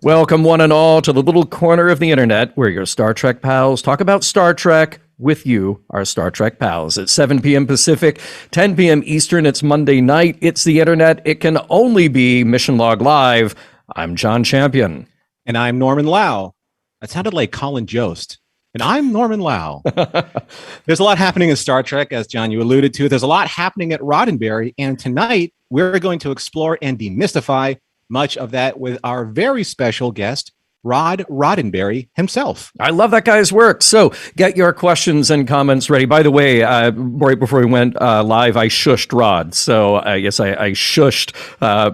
Welcome, one and all, to the little corner of the internet where your Star Trek pals talk about Star Trek with you, our Star Trek pals. At 7 p.m. Pacific, 10 p.m. Eastern, it's Monday night. It's the internet. It can only be Mission Log Live. I'm John Champion. And I'm Norman Lau. That sounded like Colin Jost. And I'm Norman Lau. There's a lot happening in Star Trek, as John, you alluded to. There's a lot happening at Roddenberry. And tonight, we're going to explore and demystify much of that with our very special guest, Roddenberry himself. I love that guy's work. So get your questions and comments ready. By the way, right before we went live, I shushed Rod. So I shushed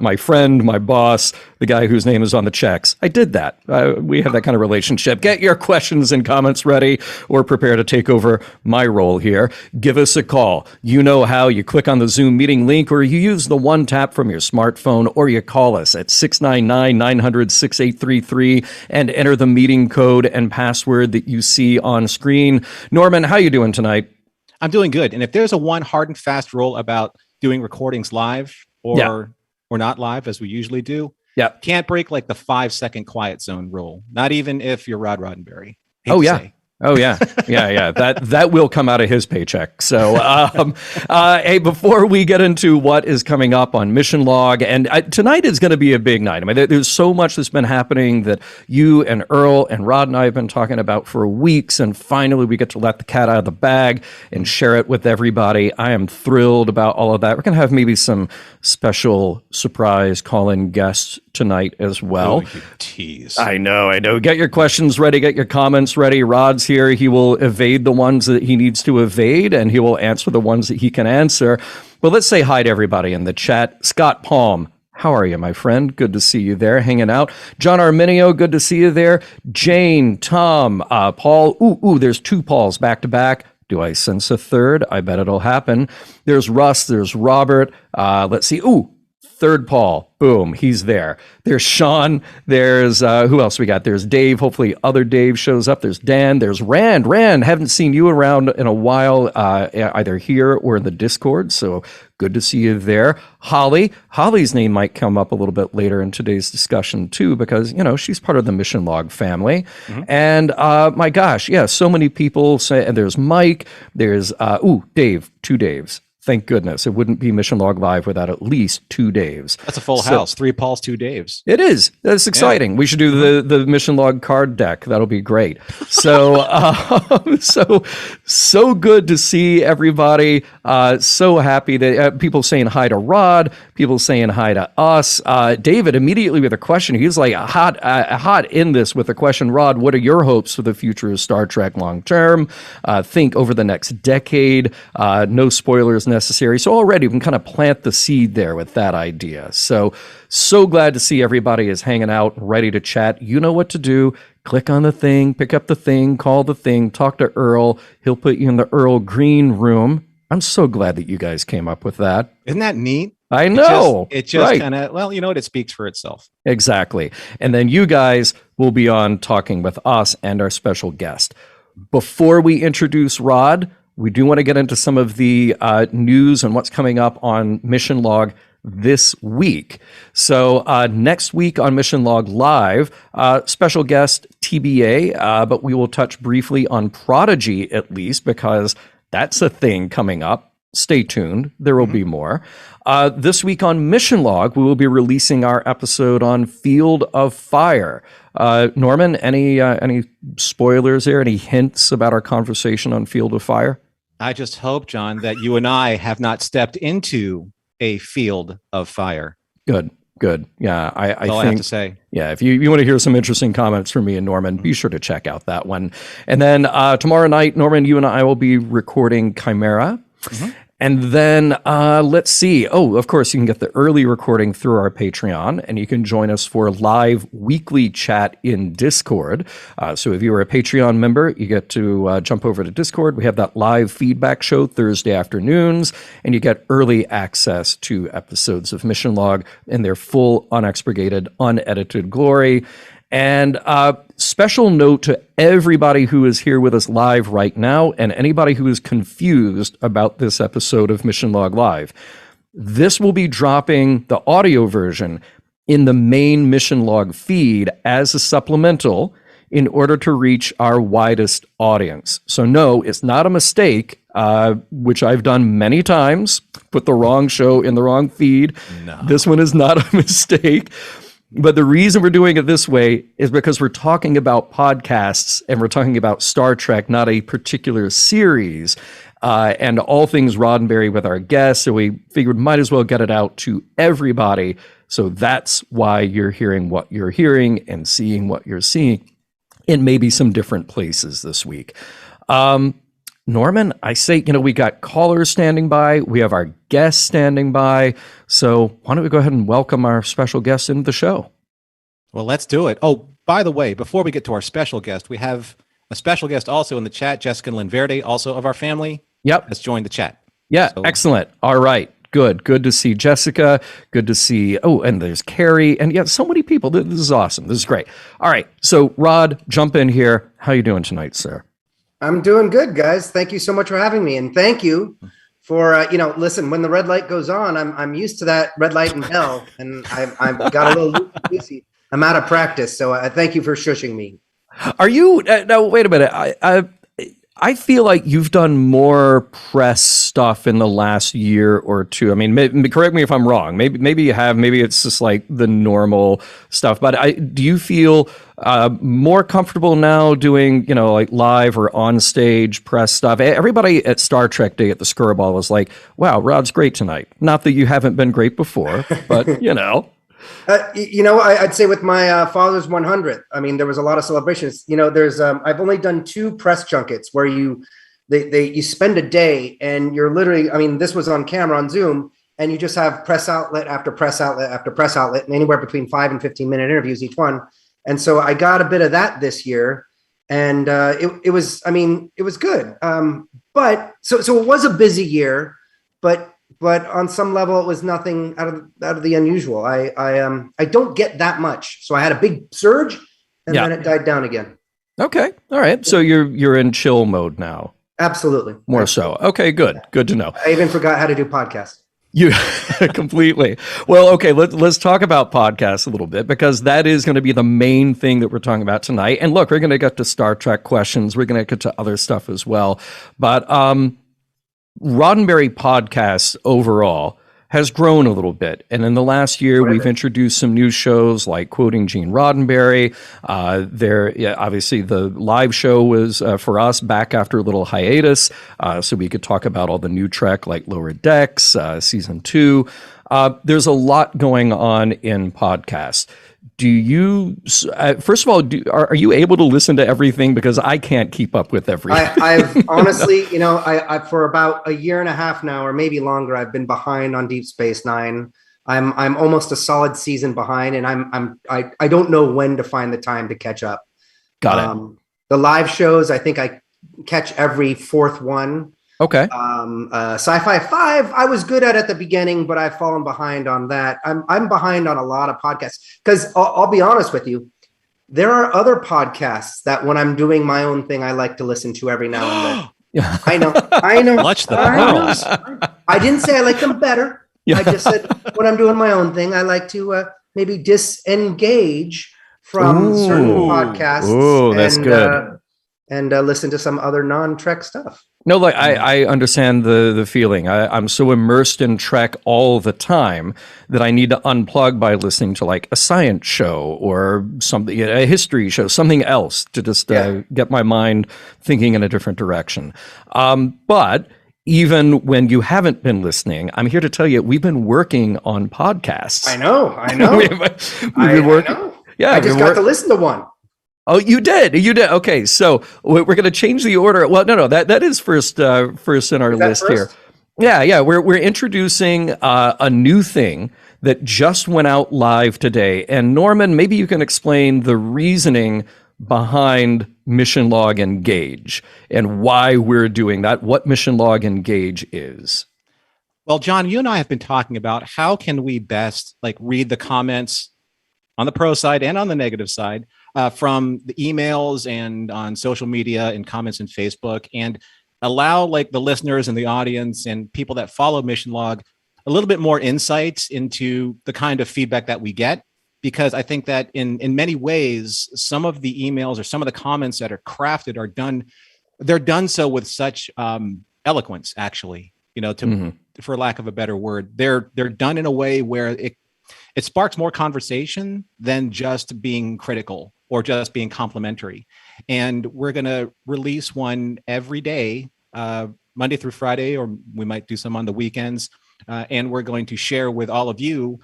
my friend, my boss, the guy whose name is on the checks. I did that. We have that kind of relationship. Get your questions and comments ready or prepare to take over my role here. Give us a call. You know how. You click on the Zoom meeting link, or you use the one tap from your smartphone, or you call us at 699-900-6833 and enter the meeting code and password that you see on screen. Norman, how you doing tonight? I'm doing good. And if there's a one hard and fast rule about doing recordings live or not live, as we usually do, can't break like the 5-second quiet zone rule. Not even if you're Roddenberry. Oh yeah. That will come out of his paycheck. So, hey, before we get into what is coming up on Mission Log, and tonight is going to be a big night. I mean, there's so much that's been happening that you and Earl and Rod and I have been talking about for weeks, and finally we get to let the cat out of the bag and share it with everybody. I am thrilled about all of that. We're going to have maybe some special surprise call-in guests tonight as well. Oh, you tease. I know. Get your questions ready. Get your comments ready. Rod's here. He will evade the ones that he needs to evade, and he will answer the ones that he can answer. But let's say hi to everybody in the chat. Scott Palm, how are you, my friend? Good to see you there, hanging out. John Arminio, good to see you there. Jane, Tom, Paul. Ooh, there's two Pauls back to back. Do I sense a third? I bet it'll happen. There's Russ. There's Robert. Let's see. Third Paul. Boom, he's there. There's Sean. There's who else we got? There's Dave. Hopefully other Dave shows up. There's Dan. There's Rand. Haven't seen you around in a while, either here or in the Discord. So good to see you there. Holly's name might come up a little bit later in today's discussion too, because she's part of the Mission Log family. Mm-hmm. And my gosh, so many people say. And there's Mike. There's Dave. Two Daves. Thank goodness. It wouldn't be Mission Log Live without at least two Daves. That's a full house. 3 Pauls, 2 Daves. It is. That's exciting. Yeah. We should do the Mission Log card deck. That'll be great. So, so good to see everybody. So happy that people saying hi to Rod, people saying hi to us. David immediately with a question. He's like hot in this with a question. Rod, what are your hopes for the future of Star Trek long term? Think over the next decade. No spoilers necessary. So already we can kind of plant the seed there with that idea. So glad to see everybody is hanging out, ready to chat. You know what to do. Click on the thing, pick up the thing, call the thing, talk to Earl. He'll put you in the Earl Green room. I'm so glad that you guys came up with that. Isn't that neat? I know. It just kind of, it speaks for itself. Exactly. And then you guys will be on talking with us and our special guest. Before we introduce Rod, we do want to get into some of the news and what's coming up on Mission Log this week. So next week on Mission Log Live, special guest TBA, but we will touch briefly on Prodigy at least, because that's a thing coming up. Stay tuned. There will be more. This week on Mission Log, we will be releasing our episode on Field of Fire. Norman, any spoilers there? Any hints about our conversation on Field of Fire? I just hope, John, that you and I have not stepped into a field of fire. Good. Yeah, I think, I have to say. Yeah, if you want to hear some interesting comments from me and Norman, be sure to check out that one. And then tomorrow night, Norman, you and I will be recording Chimera. Mm-hmm. And then let's see. Oh, of course, you can get the early recording through our Patreon, and you can join us for live weekly chat in Discord. So if you are a Patreon member, you get to jump over to Discord. We have that live feedback show Thursday afternoons, and you get early access to episodes of Mission Log in their full, unexpurgated, unedited glory. And special note to everybody who is here with us live right now and anybody who is confused about this episode of Mission Log Live. This will be dropping the audio version in the main mission log feed as a supplemental in order to reach our widest audience. So no, it's not a mistake, which I've done many times, put the wrong show in the wrong feed. No. This one is not a mistake. But the reason we're doing it this way is because we're talking about podcasts and we're talking about Star Trek, not a particular series, and all things Roddenberry with our guests. So we figured might as well get it out to everybody. So that's why you're hearing what you're hearing and seeing what you're seeing in maybe some different places this week. Norman, I say, we got callers standing by. We have our guests standing by. So why don't we go ahead and welcome our special guest into the show? Well, let's do it. Oh, by the way, before we get to our special guest, we have a special guest also in the chat, Jessica Linverde, also of our family. Yep. Has joined the chat. Yeah, so. Excellent. All right. Good to see Jessica. Good to see, and there's Carrie. And yeah, so many people. This is awesome. This is great. All right. So Rod, jump in here. How you doing tonight, sir? I'm doing good, guys. Thank you so much for having me. And thank you for, listen, when the red light goes on, I'm used to that red light and bell. And I've got a little loosey. I'm out of practice. So I thank you for shushing me. Are you, now wait a minute. I feel like you've done more press stuff in the last year or two. I mean, correct me if I'm wrong. Maybe you have. Maybe it's just like the normal stuff. But do you feel more comfortable now doing, like live or on stage press stuff? Everybody at Star Trek Day at the Skirball was like, "Wow, Rod's great tonight." Not that you haven't been great before, but I'd say with my father's 100th, I mean, there was a lot of celebrations. There's I've only done 2 press junkets where you spend a day and you're literally, I mean, this was on camera on Zoom, and you just have press outlet after press outlet after press outlet, and anywhere between 5 and 15-minute interviews each one. And so I got a bit of that this year, and it was good. But it was a busy year, but on some level, it was nothing out of the unusual. I don't get that much, so I had a big surge, and then it died down again. Okay, all right. So you're in chill mode now. Absolutely, more so. Okay, good to know. I even forgot how to do podcasts. You completely. Well, okay, let's talk about podcasts a little bit, because that is going to be the main thing that we're talking about tonight. And look, we're going to get to Star Trek questions. We're going to get to other stuff as well, but Roddenberry podcasts overall has grown a little bit. And in the last year, we've introduced some new shows like Quoting Gene Roddenberry. Obviously, the live show was, for us, back after a little hiatus, so we could talk about all the new Trek like Lower Decks, Season 2. There's a lot going on in podcasts. Do you, first of all, are you able to listen to everything? Because I can't keep up with everything. I've honestly, I for about a year and a half now, or maybe longer, I've been behind on Deep Space Nine. I'm almost a solid season behind, and I don't know when to find the time to catch up. Got it. The live shows, I think I catch every 4th one. Okay. Sci-Fi 5, I was good at the beginning, but I've fallen behind on that. I'm behind on a lot of podcasts, because I'll be honest with you, there are other podcasts that when I'm doing my own thing, I like to listen to every now and then. I know. Clutch the pearls. I didn't say I like them better. Yeah. I just said when I'm doing my own thing, I like to maybe disengage from certain podcasts. Ooh, that's good. And listen to some other non-Trek stuff. No, like I understand the feeling. I'm so immersed in Trek all the time that I need to unplug by listening to like a science show or something, a history show, something else to just get my mind thinking in a different direction. But even when you haven't been listening, I'm here to tell you we've been working on podcasts. I know. we've been working. I know. Yeah, I just got to listen to one. Oh, you did. Okay, so we're going to change the order. Well, no, that is first in our list here. Yeah. We're introducing a new thing that just went out live today. And Norman, maybe you can explain the reasoning behind Mission Log Engage and why we're doing that. What Mission Log Engage is. Well, John, you and I have been talking about how can we best read the comments on the pro side and on the negative side. From the emails and on social media and comments in Facebook, and allow the listeners and the audience and people that follow Mission Log a little bit more insights into the kind of feedback that we get because I think that in many ways, some of the emails or some of the comments that are crafted they're done so with such eloquence, actually, for lack of a better word. They're done in a way where it sparks more conversation than just being critical or just being complimentary. And we're going to release one every day, Monday through Friday, or we might do some on the weekends. And we're going to share with all of you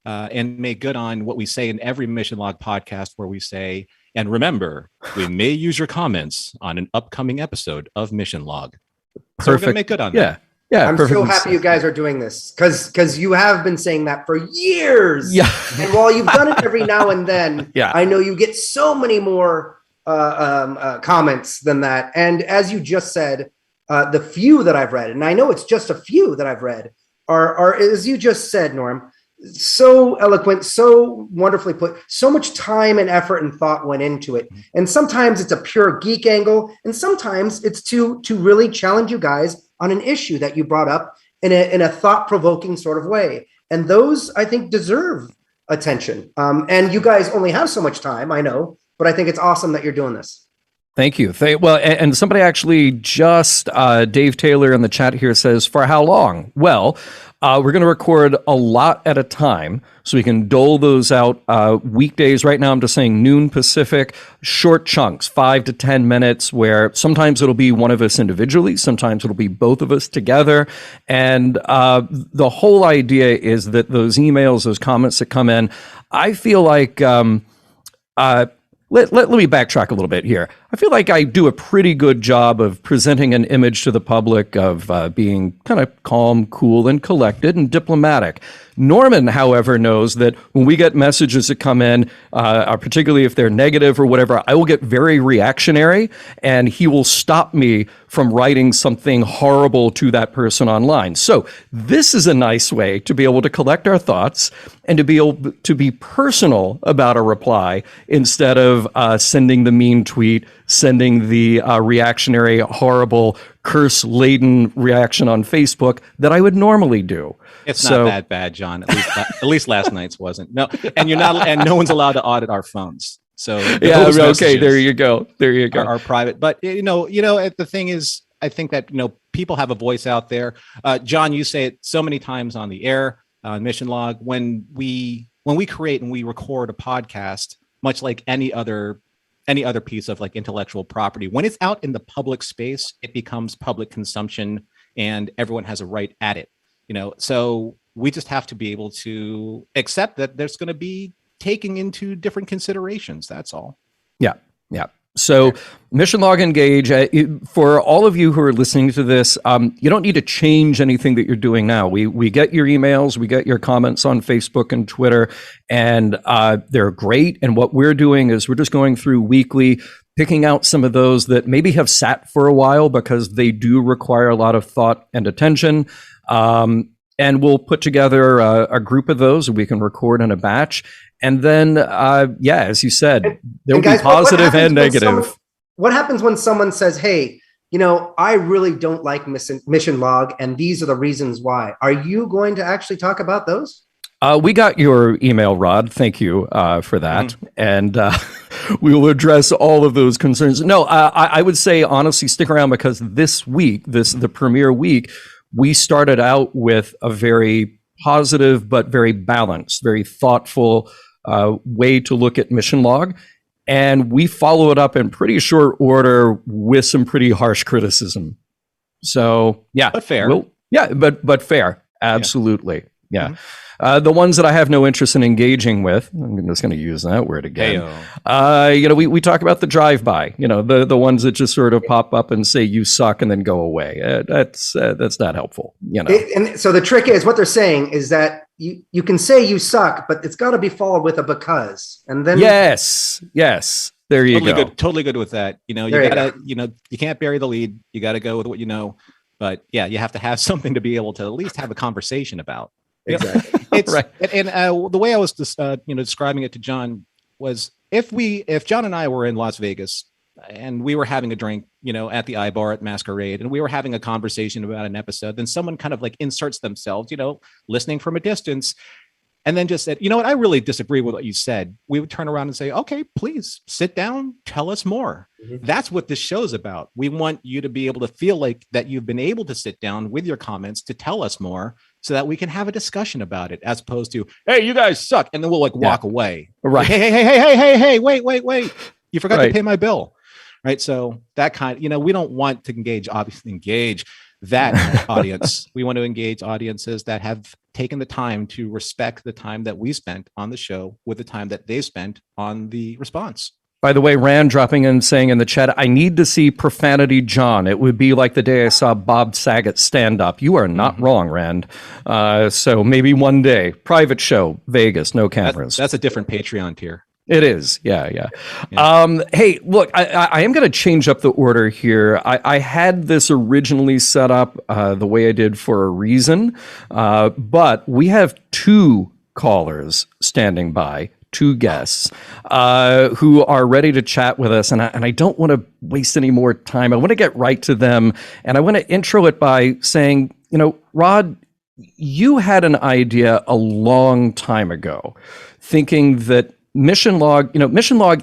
and make good on what we say in every Mission Log podcast, where we say, and remember, we may use your comments on an upcoming episode of Mission Log. Perfect. So we're going to make good on that. Yeah, I'm so happy you guys are doing this because you have been saying that for years. Yeah. And while you've done it every now and then, yeah. I know you get so many more comments than that. And as you just said, the few that I've read, and I know it's just a few that I've read, are as you just said, Norm, so eloquent, so wonderfully put, so much time and effort and thought went into it. And sometimes it's a pure geek angle, and sometimes it's to really challenge you guys on an issue that you brought up in a thought-provoking sort of way. And those, I think, deserve attention. And you guys only have so much time, I know, but I think it's awesome that you're doing this. Thank you. Well, and somebody actually just, Dave Taylor in the chat here says, for how long? Well, we're going to record a lot at a time, so we can dole those out weekdays. Right now, I'm just saying noon Pacific, short chunks, 5 to 10 minutes, where sometimes it'll be one of us individually, sometimes it'll be both of us together. And the whole idea is that those emails, those comments that come in, I feel like... Let me backtrack a little bit here. I feel like I do a pretty good job of presenting an image to the public of being kind of calm, cool, and collected and diplomatic. Norman, however, knows that when we get messages that come in, particularly if they're negative or whatever, I will get very reactionary, and he will stop me from writing something horrible to that person online. So this is a nice way to be able to collect our thoughts and to be able to be personal about a reply instead of sending the mean tweet, sending the reactionary, horrible, curse-laden reaction on Facebook that I would normally do. It's not that bad, John. At least last night's wasn't. No, and no one's allowed to audit our phones. So yeah, okay, there you go. Are private, but the thing is, I think that people have a voice out there. John, you say it so many times on the air, on Mission Log. When we create and we record a podcast, much like any other piece of like intellectual property, when it's out in the public space, it becomes public consumption, and everyone has a right at it. So we just have to be able to accept that there's going to be taking into different considerations. That's all. Yeah. So Mission Log Engage, for all of you who are listening to this, you don't need to change anything that you're doing now. We get your emails, we get your comments on Facebook and Twitter, and they're great. And what we're doing is we're just going through weekly, picking out some of those that maybe have sat for a while because they do require a lot of thought and attention. And we'll put together a group of those we can record in a batch. And then, as you said, there will be positive and negative. What happens when someone says, hey, I really don't like Mission Log, and these are the reasons why? Are you going to actually talk about those? We got your email, Rod. Thank you for that. Mm-hmm. And we will address all of those concerns. No, I would say, honestly, stick around, because this week, the premiere week, we started out with a very positive but very balanced, very thoughtful way to look at Mission Log. And we follow it up in pretty short order with some pretty harsh criticism. So, yeah. But fair. But fair. Absolutely. Yeah. Mm-hmm. The ones that I have no interest in engaging with, I'm just going to use that word again. We talk about the drive-by, the ones that just sort of pop up and say you suck and then go away. That's not helpful. And so the trick is, what they're saying is that you can say you suck, but it's got to be followed with a because. And then yes. There you go. Totally good with that. You gotta, you can't bury the lead. You got to go with what you know. But yeah, you have to have something to be able to at least have a conversation about. Exactly. It's right. And the way I was describing it to John was, if John and I were in Las Vegas and we were having a drink, at the iBar at Masquerade, and we were having a conversation about an episode, then someone kind of like inserts themselves, listening from a distance. and then just said, you know what, I really disagree with what you said, we would turn around and say, okay, please sit down, tell us more. That's what this show's about. We want you to be able to feel like that you've been able to sit down with your comments to tell us more so that we can have a discussion about it, as opposed to, hey, you guys suck. And then we'll like walk away. Right. Like, hey, wait. You forgot to pay my bill. Right. So that kind of, we don't want to engage that audience. We want to engage audiences that have taken the time to respect the time that we spent on the show with the time that they spent on the response. By the way, Rand dropping in saying in the chat, I need to see Profanity John. It would be like the day I saw Bob Saget stand up. You are not wrong, Rand. So maybe one day, private show, Vegas, no cameras. That's a different Patreon tier. It is. Yeah. Hey, look, I am going to change up the order here. I had this originally set up the way I did for a reason, but we have two callers standing by, two guests who are ready to chat with us. And I don't want to waste any more time. I want to get right to them. And I want to intro it by saying, Rod, you had an idea a long time ago, thinking that Mission Log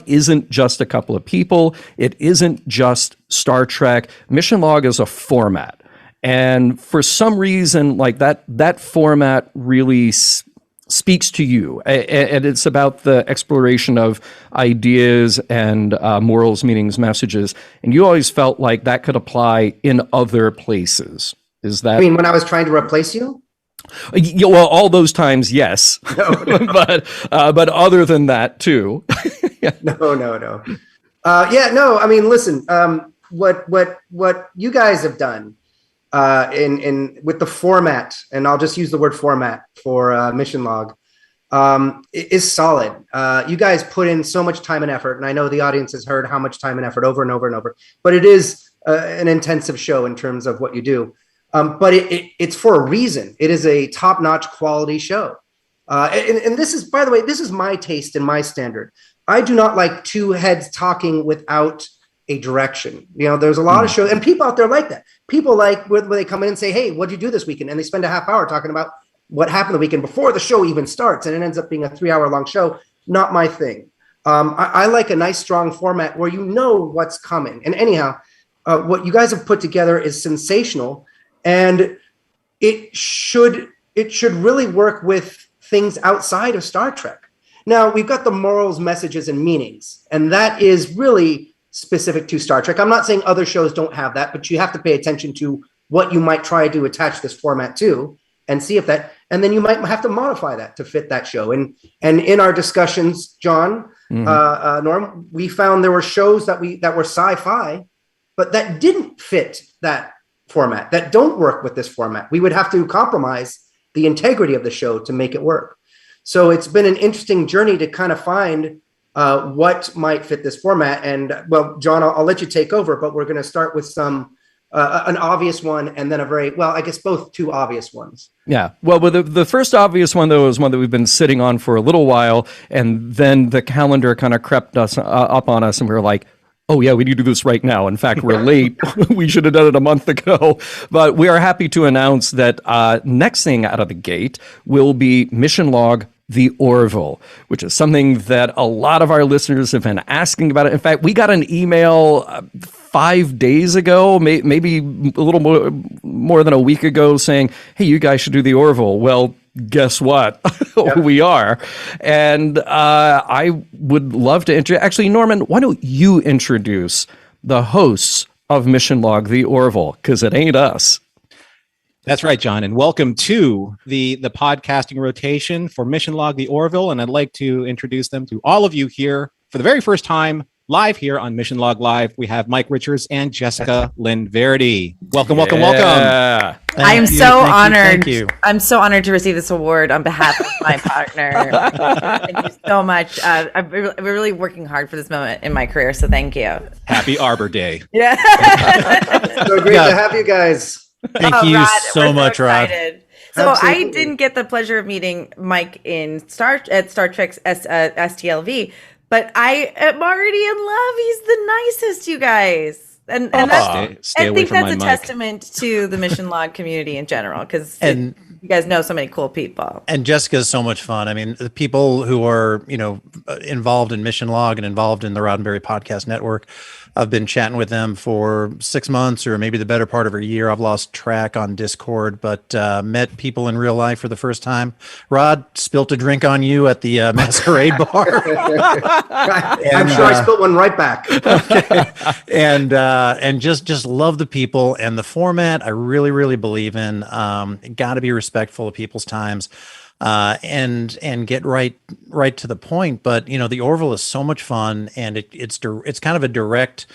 isn't just a couple of people. It isn't just Star Trek. Mission Log is a format. And for some reason, like that format really speaks to you. And it's about the exploration of ideas and morals, meanings, messages. And you always felt like that could apply in other places. Is that? I mean, when I was trying to replace you? Well, all those times, yes. No. but other than that too. No. I mean, listen. What you guys have done in with the format, and I'll just use the word format for Mission Log, is solid. You guys put in so much time and effort, and I know the audience has heard how much time and effort over and over and over. But it is an intensive show in terms of what you do. But it's for a reason. It is a top-notch quality show. And this is, by the way, this is my taste and my standard. I do not like two heads talking without a direction. There's a lot of shows, and people out there like that. People like when they come in and say, hey, what'd you do this weekend? And they spend a half hour talking about what happened the weekend before the show even starts. And it ends up being a 3-hour-long show. Not my thing. I like a nice, strong format where you know what's coming. And anyhow, what you guys have put together is sensational. And it should really work with things outside of Star Trek. Now, we've got the morals, messages, and meanings, and that is really specific to Star Trek. I'm not saying other shows don't have that, but you have to pay attention to what you might try to attach this format to and see if that, and then you might have to modify that to fit that show. And in our discussions, John, Norm, we found there were shows that were sci-fi, but that didn't fit that format, that don't work with this format. We would have to compromise the integrity of the show to make it work. So it's been an interesting journey to kind of find what might fit this format. And well, John, I'll let you take over, but we're going to start with an obvious one and then I guess both two obvious ones. Yeah. Well, the first obvious one, though, is one that we've been sitting on for a little while. And then the calendar kind of crept up on us and we were like, oh, yeah, we need to do this right now. In fact, we're late. We should have done it a month ago. But we are happy to announce that next thing out of the gate will be Mission Log, the Orville, which is something that a lot of our listeners have been asking about. In fact, we got an email 5 days ago, maybe a little more than a week ago, saying, hey, you guys should do the Orville. Well, guess what? Yeah. We are. And I would love to actually, Norman, why don't you introduce the hosts of Mission Log, the Orville, because it ain't us. That's right, John, and welcome to the podcasting rotation for Mission Log, the Orville, and I'd like to introduce them to all of you here for the very first time, live here on Mission Log Live. We have Mike Richards and Jessica Lynn Verity. Welcome. I am so honored. Thank you. I'm so honored to receive this award on behalf of my partner. Thank you so much. I'm really working hard for this moment in my career, so thank you. Happy Arbor Day. Yeah. So great to have you guys. Thank you Rod, so much, Rod. So absolutely. I didn't get the pleasure of meeting Mike at Star Trek's STLV, but I am already in love. He's the nicest, you guys. And Stay I away think from that's my a mic. testament to the Mission Log community in general. And you guys know so many cool people. And Jessica's so much fun. I mean, the people who are, involved in Mission Log and involved in the Roddenberry Podcast Network, I've been chatting with them for 6 months or maybe the better part of a year. I've lost track on Discord, but met people in real life for the first time. Rod spilt a drink on you at the Masquerade Bar. I'm sure I spilled one right back. Okay. And just love the people and the format. I really, really believe in. Got to be respectful of people's times. And get right to the point. But the Orville is so much fun, and it's kind of a direct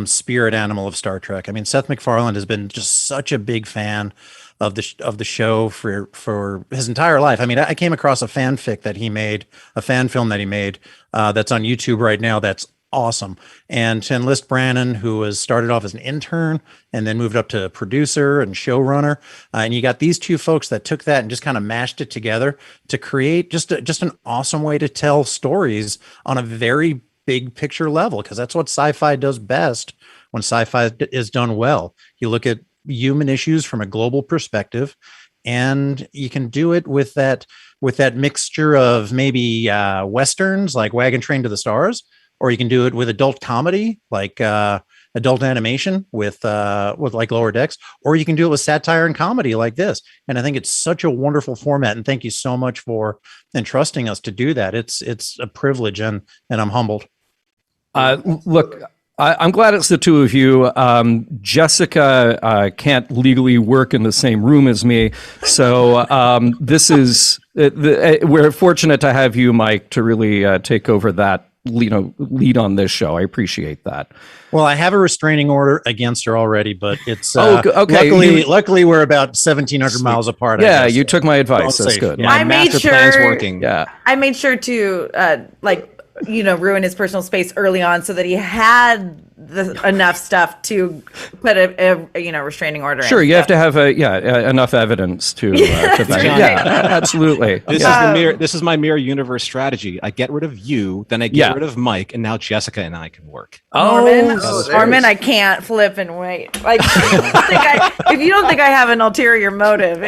spirit animal of Star Trek. I mean, Seth MacFarlane has been just such a big fan of the show for his entire life. I mean, I came across a fanfic that he made, a fan film that he made, that's on YouTube right now. That's awesome. And to enlist Brannon, who was started off as an intern and then moved up to producer and showrunner, and you got these two folks that took that and just kind of mashed it together to create just an awesome way to tell stories on a very big picture level, because that's what sci-fi does best. When sci-fi is done well, you look at human issues from a global perspective, and you can do it with that mixture of maybe westerns like Wagon Train to the Stars, or you can do it with adult comedy like adult animation with like Lower Decks, or you can do it with satire and comedy like this. And I think it's such a wonderful format. And thank you so much for entrusting us to do that. It's a privilege, and I'm humbled. Look, I'm glad it's the two of you. Jessica can't legally work in the same room as me, so this is we're fortunate to have you, Mike, to really take over that lead on this show. I appreciate that. Well, I have a restraining order against her already, but it's okay. Luckily, we're about 1,700 miles apart. Yeah, you took my advice. That's good. Yeah, I made sure plan's working. Yeah, I made sure to ruin his personal space early on so that he had enough stuff to put a restraining order. Sure, you have to have enough evidence to back it. Yeah, absolutely. This is my mirror universe strategy. I get rid of you, then I get rid of Mike, and now Jessica and I can work. Norman, I can't flip and wait. Like, if you don't think I have an ulterior motive,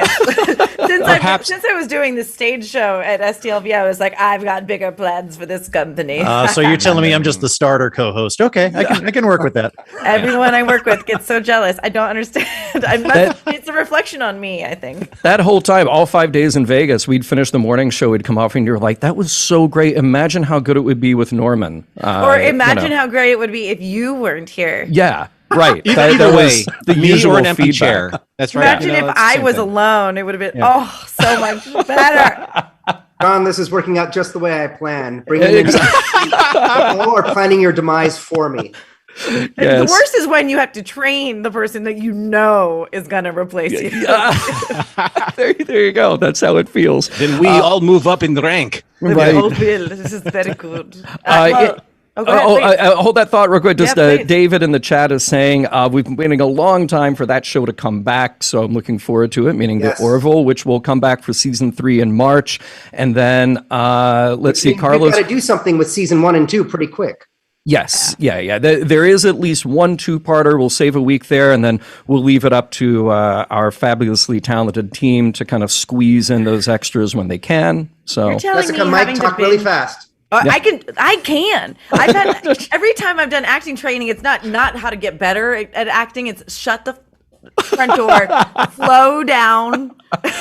since I was doing the stage show at STLV, I was like, I've got bigger plans for this company. So you're telling me I'm just the starter co-host? Okay, I can work with that. Everyone I work with gets so jealous. I don't understand. It's a reflection on me, I think. That whole time, all 5 days in Vegas, we'd finish the morning show, we'd come off, and you're like, that was so great. Imagine how good it would be with Norman. Or imagine how great it would be if you weren't here. Yeah. Right. Either way, the usual or an empty feedback. chair. That's right. Imagine if I was alone, it would have been so much better. John, this is working out just the way I planned. Bringing in or planning your demise for me. Yes. The worst is when you have to train the person that you know is going to replace you. There you go. That's how it feels. Then we all move up in the rank. Right. This is very good. Hold that thought real quick. Just please. David in the chat is saying we've been waiting a long time for that show to come back, so I'm looking forward to it. Meaning the Orville, which will come back for season 3 in March, and then let's see, Carlos. We've got to do something with season 1 and 2 pretty quick. Yes, yeah. There is at least one 2-parter. We'll save a week there, and then we'll leave it up to our fabulously talented team to kind of squeeze in those extras when they can. So, Jessica, Mike, talk really fast. I can. I've had every time I've done acting training, it's not how to get better at acting. It's shut the front door, slow down,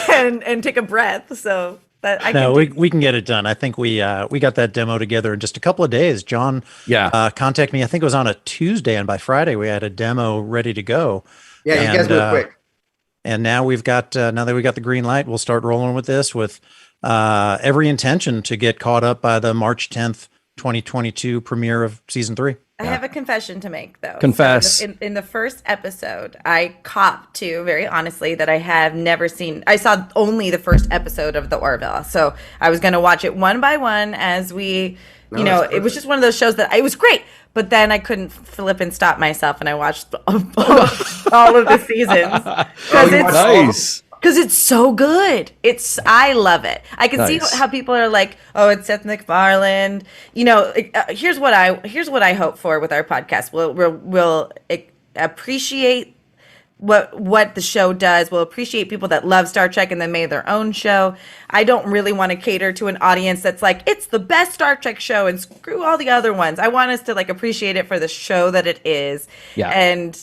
and take a breath. So that I can. We can get it done. I think we got that demo together in just a couple of days. John, contacted me. I think it was on a Tuesday, and by Friday we had a demo ready to go. Yeah, you guys move quick. And now we've got now that we got the green light, we'll start rolling with this with every intention to get caught up by the March 10th, 2022 premiere of season 3. I have a confession to make, though. Confess. So in the first episode, I copped to, very honestly, that I have never seen. I saw only the first episode of The Orville. So I was going to watch it one by one as we, it was just one of those shows that it was great. But then I couldn't flip and stop myself, and I watched all of the seasons. Nice. Because it's so good. I love it. I can see how people are like, oh, it's Seth MacFarlane. Here's what I hope for with our podcast. We'll appreciate what the show does. We'll appreciate people that love Star Trek and then made their own show. I don't really want to cater to an audience that's like, it's the best Star Trek show and screw all the other ones. I want us to like appreciate it for the show that it is, and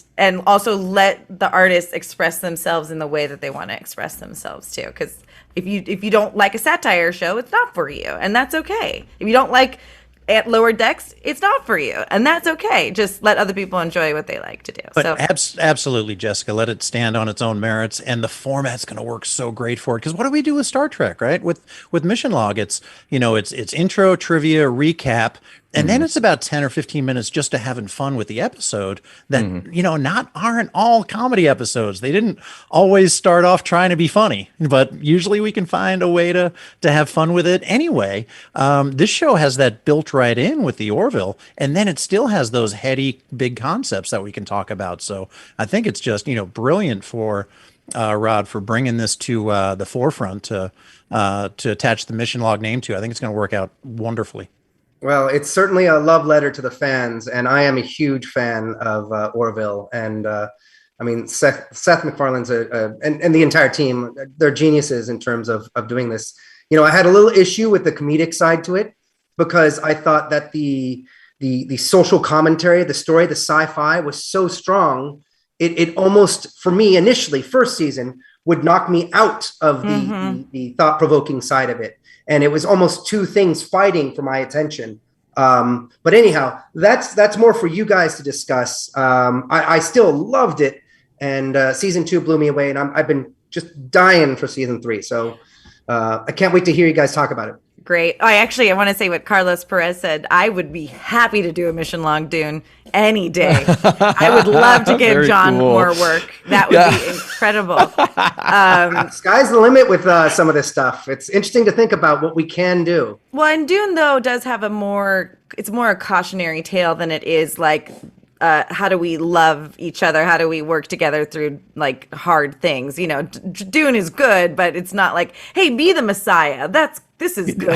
also let the artists express themselves in the way that they want to express themselves too. Because if you don't like a satire show, it's not for you, and that's okay. If you don't like at Lower Decks, it's not for you, and that's okay. Just let other people enjoy what they like to do. But absolutely, Jessica, let it stand on its own merits, and the format's going to work so great for it. Because what do we do with Star Trek, right? With Mission Log, it's intro, trivia, recap, and then it's about 10 or 15 minutes just to having fun with the episode that, aren't all comedy episodes. They didn't always start off trying to be funny, but usually we can find a way to have fun with it anyway. This show has that built right in with the Orville, and then it still has those heady big concepts that we can talk about. So I think it's just, brilliant for Rod for bringing this to the forefront to attach the Mission Log name to. I think it's going to work out wonderfully. Well, it's certainly a love letter to the fans, and I am a huge fan of Orville. And Seth MacFarlane's and the entire team, they're geniuses in terms of doing this. I had a little issue with the comedic side to it because I thought that the social commentary, the story, the sci-fi was so strong. It almost, for me initially, first season, would knock me out of the thought-provoking side of it. And it was almost two things fighting for my attention. But anyhow, that's more for you guys to discuss. I still loved it. And season 2 blew me away. And I've been just dying for season 3. So I can't wait to hear you guys talk about it. Great. I want to say what Carlos Perez said. I would be happy to do a Mission Log Dune any day. I would love to give John more work. That would be incredible. Sky's the limit with some of this stuff. It's interesting to think about what we can do. Well, and Dune, though, does have it's more a cautionary tale than it is like, how do we love each other? How do we work together through like hard things? Dune is good, but it's not like, hey, be the Messiah. This is good.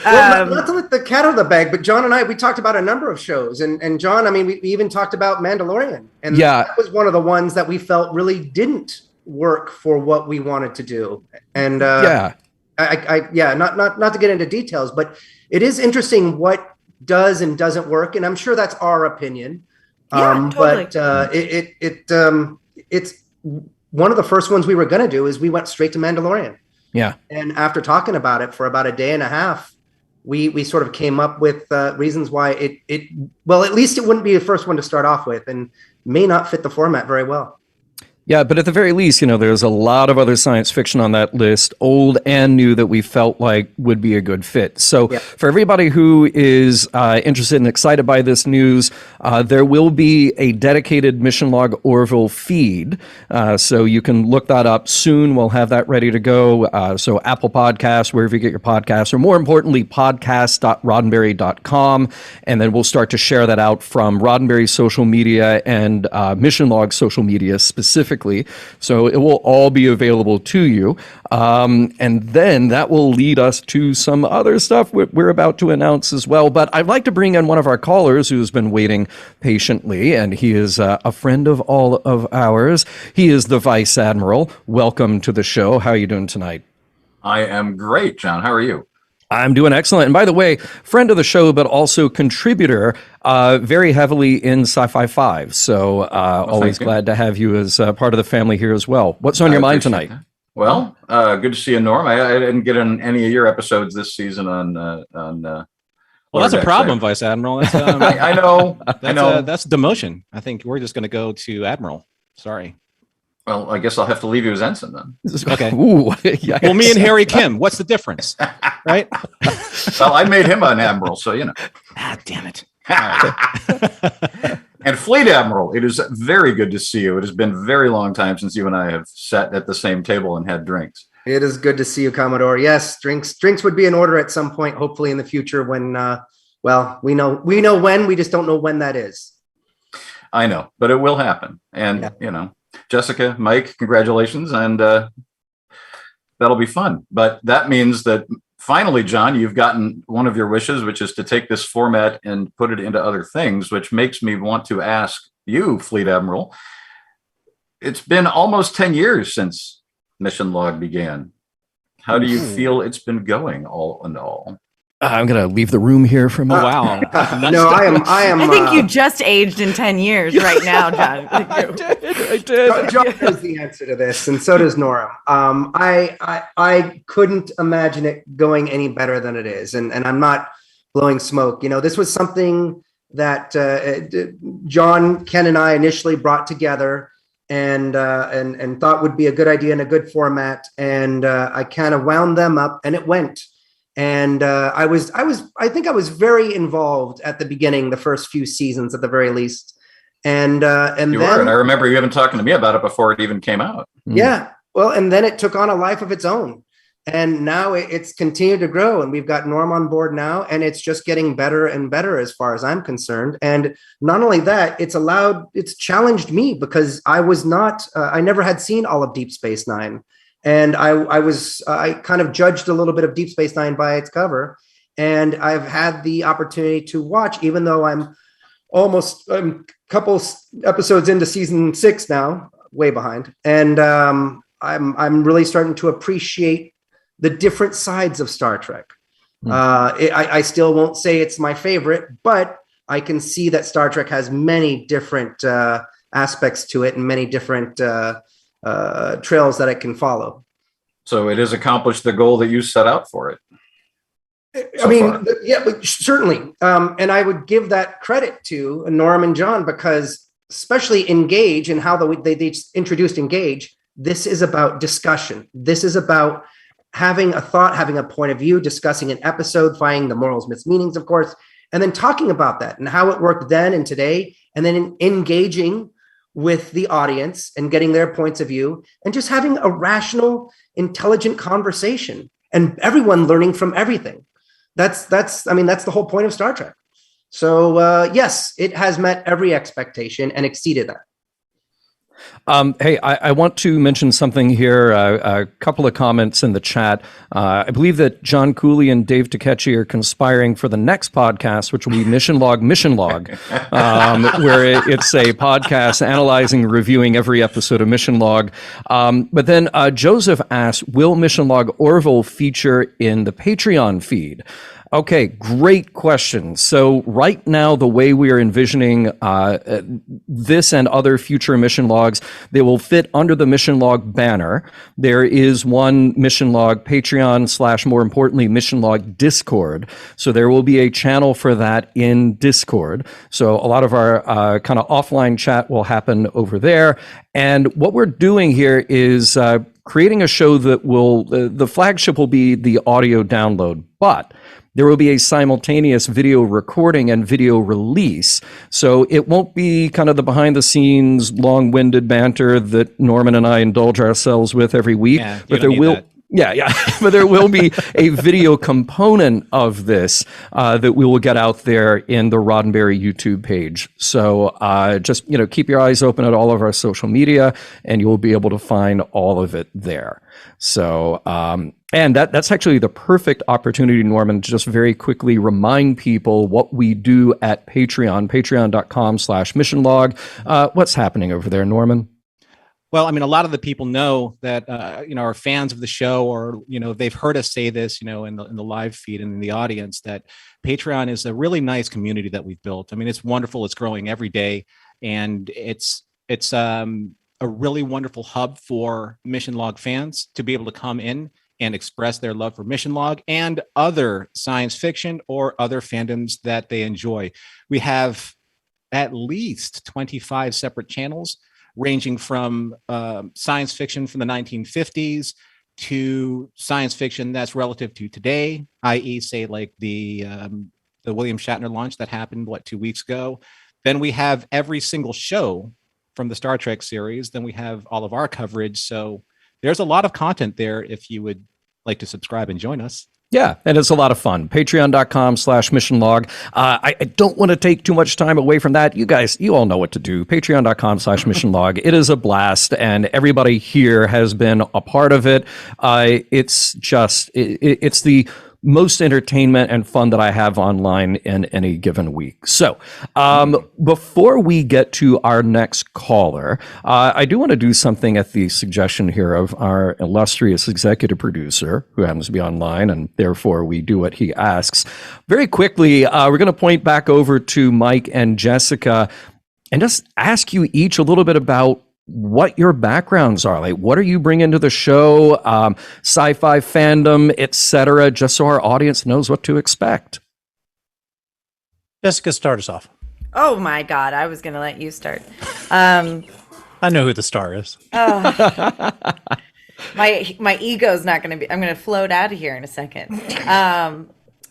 Well, not to let the cat out of the bag, but John and I, we talked about a number of shows, and John, we even talked about Mandalorian, and that was one of the ones that we felt really didn't work for what we wanted to do. And not to get into details, but it is interesting what does and doesn't work, and I'm sure that's our opinion. Totally. But it's one of the first ones we were going to do is we went straight to Mandalorian. Yeah. And after talking about it for about a day and a half, we sort of came up with reasons why at least it wouldn't be the first one to start off with and may not fit the format very well. Yeah, but at the very least, there's a lot of other science fiction on that list, old and new, that we felt like would be a good fit. So for everybody who is interested and excited by this news, there will be a dedicated Mission Log Orville feed. So you can look that up soon. We'll have that ready to go. So Apple Podcasts, wherever you get your podcasts, or more importantly, podcast.roddenberry.com. And then we'll start to share that out from Roddenberry's social media and Mission Log's social media specifically. So it will all be available to you. And then that will lead us to some other stuff we're about to announce as well. But I'd like to bring in one of our callers who's been waiting patiently, and he is a friend of all of ours. He is the Vice Admiral. Welcome to the show. How are you doing tonight? I am great, John. How are you? I'm doing excellent. And by the way, friend of the show, but also contributor very heavily in Sci-Fi 5. So always glad to have you as part of the family here as well. What's on your mind tonight? That. Well, good to see you, Norm. I didn't get on any of your episodes this season on well, that's a problem, Vice Admiral. That's, I know. That's demotion. I think we're just going to go to Admiral. Sorry. Well, I guess I'll have to leave you as ensign then. Okay. Ooh, well, me and Harry Kim, what's the difference? Right? Well, I made him an admiral, so damn it. And Fleet Admiral, it is very good to see you. It has been a very long time since you and I have sat at the same table and had drinks. It is good to see you, Commodore. Yes, drinks would be in order at some point, hopefully in the future when, we know when, we just don't know when that is. I know, but it will happen. And, Jessica, Mike, congratulations. And that'll be fun. But that means that finally, John, you've gotten one of your wishes, which is to take this format and put it into other things, which makes me want to ask you, Fleet Admiral, it's been almost 10 years since Mission Log began. How do you feel it's been going all in all? I'm going to leave the room here for a moment. Wow. No, I am. I think you just aged in 10 years right now, John. I did. John knows the answer to this, and so does Nora. I couldn't imagine it going any better than it is, and I'm not blowing smoke. This was something that John, Ken, and I initially brought together and thought would be a good idea and a good format, and I kind of wound them up, and it went. And I think I was very involved at the beginning, the first few seasons at the very least. And you then, were, and I remember you even talking to me about it before it even came out. Yeah. Well, and then it took on a life of its own. And now it's continued to grow, and we've got Norm on board now, and it's just getting better and better as far as I'm concerned. And not only that, it's challenged me, because I never had seen all of Deep Space Nine. And I kind of judged a little bit of Deep Space Nine by its cover, and I've had the opportunity to watch, even though I'm almost a couple episodes into season 6 now, way behind, and I'm really starting to appreciate the different sides of Star Trek. I still won't say it's my favorite, but I can see that Star Trek has many different aspects to it and many different trails that it can follow. So it has accomplished the goal that you set out for it. Yeah, but certainly. And I would give that credit to Norm and John, because especially Engage and how they introduced Engage, this is about discussion. This is about having a thought, having a point of view, discussing an episode, finding the morals, myths, meanings, of course, and then talking about that and how it worked then and today, and then engaging with the audience and getting their points of view, and just having a rational, intelligent conversation, and everyone learning from everything. That's the whole point of Star Trek. So yes, it has met every expectation and exceeded that. Hey, I want to mention something here. A couple of comments in the chat. I believe that John Cooley and Dave Takechi are conspiring for the next podcast, which will be Mission Log, where it's a podcast analyzing, reviewing every episode of Mission Log. But then Joseph asked, will Mission Log Orville feature in the Patreon feed? Okay, great question. So right now, the way we are envisioning this and other future mission logs, they will fit under the mission log banner. There is one mission log Patreon / more importantly, mission log Discord. So there will be a channel for that in Discord. So a lot of our kind of offline chat will happen over there. And what we're doing here is creating a show that will, the flagship will be the audio download, but there will be a simultaneous video recording and video release. So it won't be kind of the behind the scenes, long-winded banter that Norman and I indulge ourselves with every week. Yeah, but there will, but there will be a video component of this that we will get out there in the Roddenberry YouTube page. So just, keep your eyes open at all of our social media, and you will be able to find all of it there. So, and that's actually the perfect opportunity, Norman, to just very quickly remind people what we do at Patreon, patreon.com/missionlog. What's happening over there, Norman? Well, a lot of the people know that, are fans of the show, or, they've heard us say this, in the live feed and in the audience, that Patreon is a really nice community that we've built. It's wonderful. It's growing every day. And it's a really wonderful hub for Mission Log fans to be able to come in and express their love for Mission Log and other science fiction or other fandoms that they enjoy. We have at least 25 separate channels, ranging from science fiction from the 1950s to science fiction that's relative to today, i.e., say, like the William Shatner launch that happened 2 weeks ago. Then we have every single show from the Star Trek series. Then we have all of our coverage. So there's a lot of content there if you would like to subscribe and join us. Yeah, and it's a lot of fun. Patreon.com/missionlog. I don't want to take too much time away from that. You guys, you all know what to do. Patreon.com/missionlog. It is a blast, and everybody here has been a part of it. It's the most entertainment and fun that I have online in any given week. So before we get to our next caller, I do want to do something at the suggestion here of our illustrious executive producer, who happens to be online, and therefore we do what he asks. Very quickly, we're going to point back over to Mike and Jessica and just ask you each a little bit about what your backgrounds are. Like, what are you bringing to the show, sci-fi fandom, etc., just so our audience knows what to expect. Jessica, start us off. Oh my God, I was going to let you start. I know who the star is. My ego's not going to be, I'm going to float out of here in a second.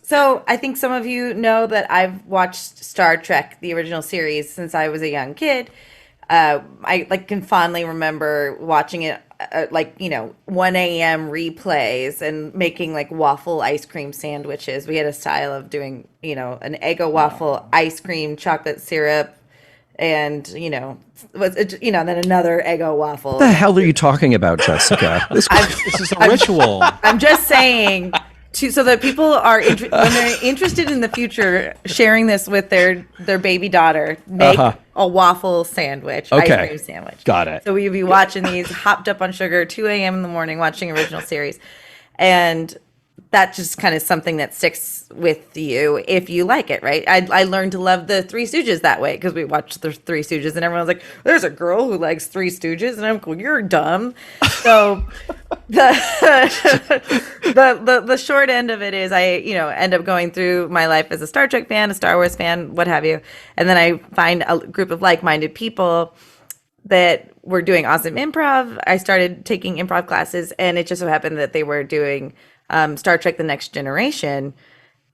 So I think some of you know that I've watched Star Trek, the original series, since I was a young kid. I can fondly remember watching it 1 a.m. replays and making like waffle ice cream sandwiches. We had a style of doing, an Eggo waffle, ice cream, chocolate syrup, and then another Eggo waffle. What the hell are you talking about, Jessica? This is a ritual. I'm just saying so that people are when they're interested in the future, sharing this with their baby daughter, make a waffle sandwich, ice cream sandwich. Got it. So we'd be watching these, hopped up on sugar, 2 a.m. in the morning, watching original series, and that's just kind of something that sticks with you if you like it, right? I learned to love the Three Stooges that way because we watched the Three Stooges, and everyone's like, "There's a girl who likes Three Stooges," and I'm like, "You're dumb." So the short end of it is I end up going through my life as a Star Trek fan, a Star Wars fan, what have you, and then I find a group of like-minded people that were doing awesome improv. I started taking improv classes, and it just so happened that they were doing Star Trek: The Next Generation,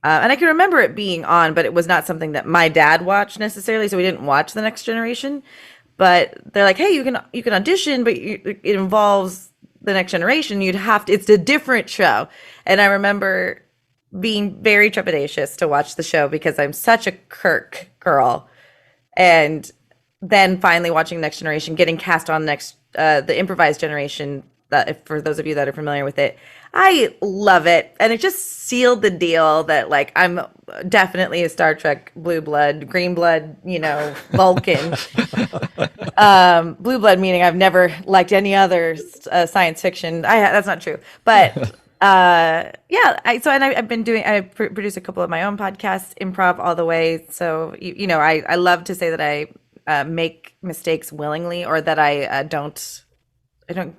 and I can remember it being on, but it was not something that my dad watched necessarily, so we didn't watch The Next Generation. But they're like, "Hey, you can audition, but it involves The Next Generation. It's a different show." And I remember being very trepidatious to watch the show because I'm such a Kirk girl, and then finally watching Next Generation, getting cast on the improvised generation. That, for those of you that are familiar with it, I love it, and it just sealed the deal that like I'm definitely a Star Trek blue blood, green blood, Vulcan. Blue blood meaning I've never liked any other science fiction. That's not true, but I've been doing. I produce a couple of my own podcasts, improv all the way. So I love to say that I make mistakes willingly, or that I don't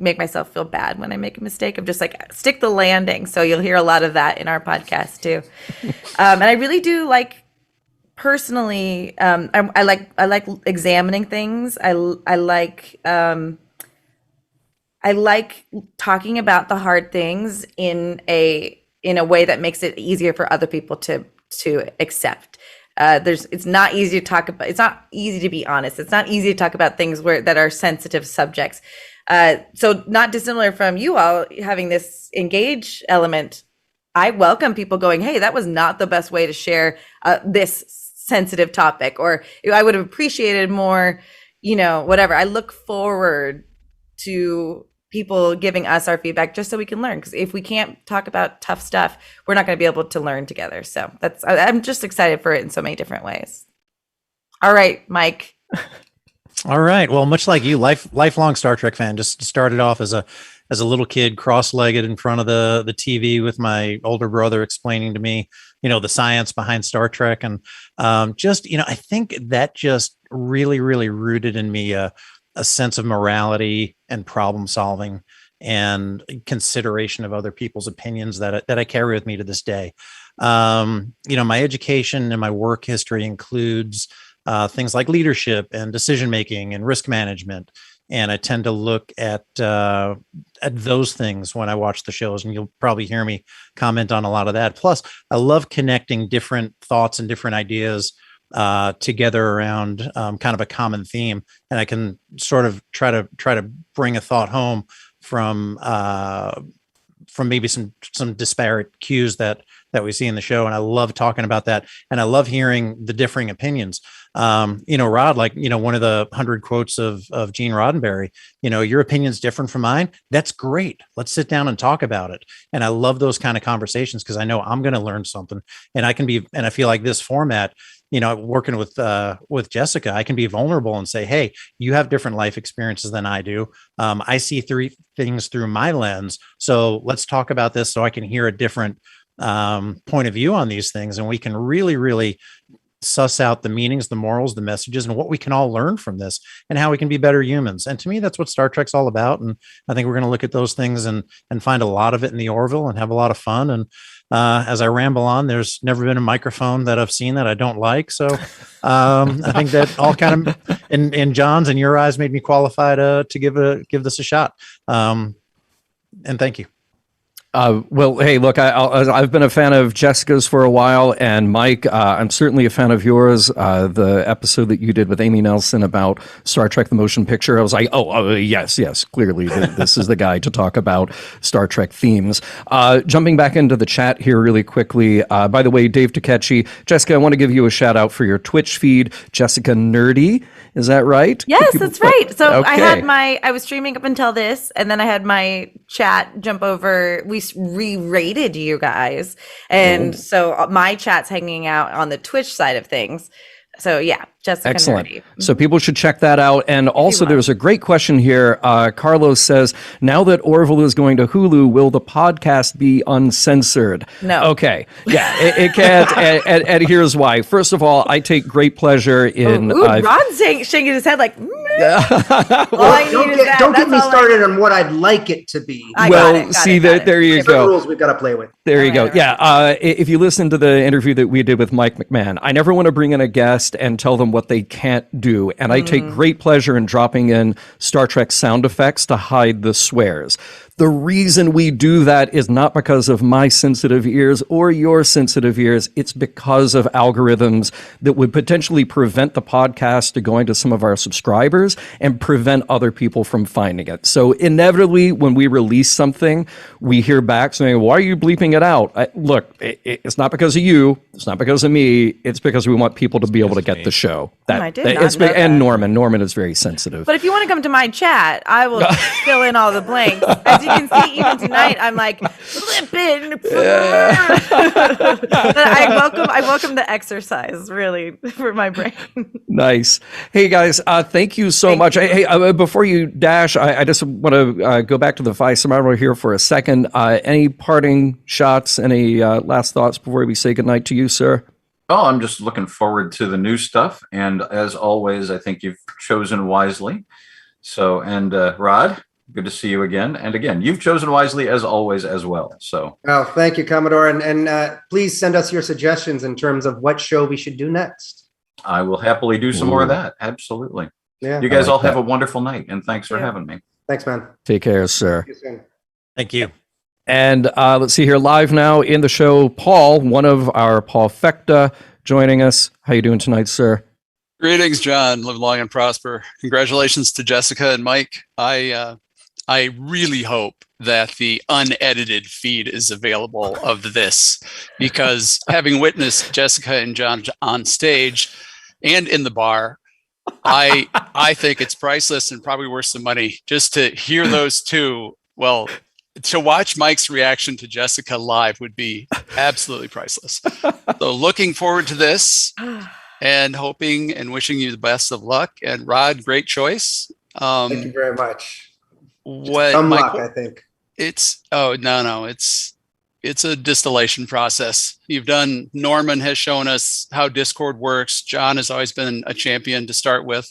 make myself feel bad when I make a mistake. I'm just like, stick the landing. So you'll hear a lot of that in our podcast too. And I really do like, personally, I like examining things. I like talking about the hard things in a way that makes it easier for other people to accept. It's not easy to talk about. It's not easy to be honest. It's not easy to talk about things that are sensitive subjects. So not dissimilar from you all having this engage element, I welcome people going, "Hey, that was not the best way to share this sensitive topic," or "I would have appreciated more, whatever." I look forward to people giving us our feedback just so we can learn. Because if we can't talk about tough stuff, we're not going to be able to learn together. So I'm just excited for it in so many different ways. All right, Mike. All right. Well, much like you, lifelong Star Trek fan. Just started off as a little kid, cross-legged in front of the TV with my older brother explaining to me, the science behind Star Trek, and I think that just really, really rooted in me a sense of morality and problem solving and consideration of other people's opinions that I carry with me to this day. My education and my work history includes things like leadership and decision making and risk management, and I tend to look at those things when I watch the shows, and you'll probably hear me comment on a lot of that. Plus, I love connecting different thoughts and different ideas together around kind of a common theme, and I can sort of try to bring a thought home from maybe some disparate cues that we see in the show. And I love talking about that. And I love hearing the differing opinions. Rod, like, one of the 100 quotes of Gene Roddenberry, your opinion's different from mine. That's great. Let's sit down and talk about it. And I love those kind of conversations because I know I'm going to learn something, and I feel like this format, working with Jessica, I can be vulnerable and say, hey, you have different life experiences than I do. I see three things through my lens. So let's talk about this so I can hear a different point of view on these things. And we can really, really suss out the meanings, the morals, the messages, and what we can all learn from this and how we can be better humans. And to me, that's what Star Trek's all about. And I think we're going to look at those things and find a lot of it in the Orville and have a lot of fun. And as I ramble on, there's never been a microphone that I've seen that I don't like. So I think that all kind of in John's and your eyes made me qualified to give this a shot. And thank you. Well, hey, look, I've been a fan of Jessica's for a while, and Mike, I'm certainly a fan of yours. The episode that you did with Amy Nelson about Star Trek: The Motion Picture, I was like, yes, clearly this is the guy to talk about Star Trek themes. Jumping back into the chat here really quickly. By the way, Dave Takechi, Jessica, I want to give you a shout out for your Twitch feed, Jessica Nerdy. Is that right? Yes, that's right. So okay. I was streaming up until this, and then I had my chat jump over. We re-rated you guys, and so my chat's hanging out on the Twitch side of things. So yeah, Jessica excellent. Nerdy. So people should check that out. And also there's a great question here. Carlos says, now that Orville is going to Hulu, will the podcast be uncensored? No. Okay. Yeah, it can't. and here's why. First of all, I take great pleasure in... Ron's shaking his head like... Don't get me started on what I'd like it to be. There you go. Rules we've got to play with. There you go. Yeah. If you listen to the interview that we did with Mike McMahon, I never want to bring in a guest and tell them what they can't do. And I take great pleasure in dropping in Star Trek sound effects to hide the swears. The reason we do that is not because of my sensitive ears or your sensitive ears. It's because of algorithms that would potentially prevent the podcast to going to some of our subscribers and prevent other people from finding it. So inevitably, when we release something, we hear back saying, why are you bleeping it out? Look, it's not because of you. It's not because of me. It's because we want people to be able to get the show. And Norman is very sensitive. But if you want to come to my chat, I will fill in all the blanks. As you can see, even tonight, I'm like flipping. I welcome the exercise, really, for my brain. Nice. Hey guys, thank you so much. Hey, before you dash, I just want to go back to the Phi Survivor here for a second. Any parting shots? Any last thoughts before we say goodnight to you, sir? Oh, I'm just looking forward to the new stuff. And as always, I think you've chosen wisely. So, and Rod, good to see you again. And again, you've chosen wisely as always as well. So, well, thank you, Commodore. And please send us your suggestions in terms of what show we should do next. I will happily do some more of that. Absolutely. Yeah. You guys all have a wonderful night. And thanks for having me. Thanks, man. Take care, sir. See you soon. Thank you. And let's see here, live now in the show, Paul, one of our Paul Fecta, joining us. How you doing tonight, sir? Greetings, John. Live long and prosper. Congratulations to Jessica and Mike. I really hope that the unedited feed is available of this, because having witnessed Jessica and John on stage and in the bar, I think it's priceless and probably worth some money just to hear those two. Well, to watch Mike's reaction to Jessica live would be absolutely priceless. So looking forward to this and hoping and wishing you the best of luck. And Rod, great choice. Thank you very much. Some luck, I think. It's a distillation process. Norman has shown us how Discord works. John has always been a champion to start with.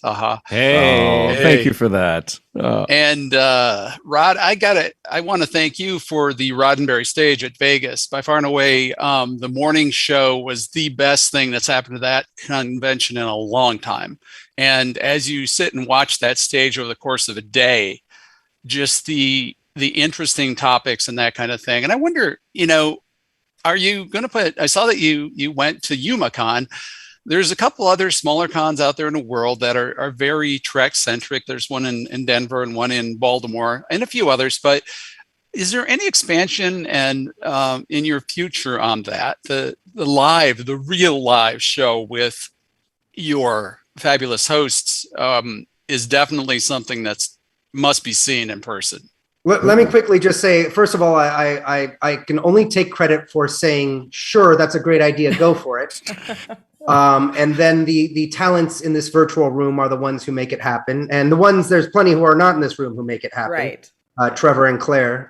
Hey. Thank you for that. And Rod, I want to thank you for the Roddenberry stage at Vegas. By far and away, the morning show was the best thing that's happened to that convention in a long time. And as you sit and watch that stage over the course of a day, just the interesting topics and that kind of thing. And I wonder, are you going to I saw that you went to YumaCon. There's a couple other smaller cons out there in the world that are very Trek centric. There's one in Denver and one in Baltimore and a few others. But is there any expansion and in your future on that? The real live show with your fabulous hosts is definitely something that's must be seen in person. Let me quickly just say, first of all, I can only take credit for saying, sure, that's a great idea, go for it. And then the talents in this virtual room are the ones who make it happen. And the ones, there's plenty who are not in this room who make it happen. Right. Trevor and Claire.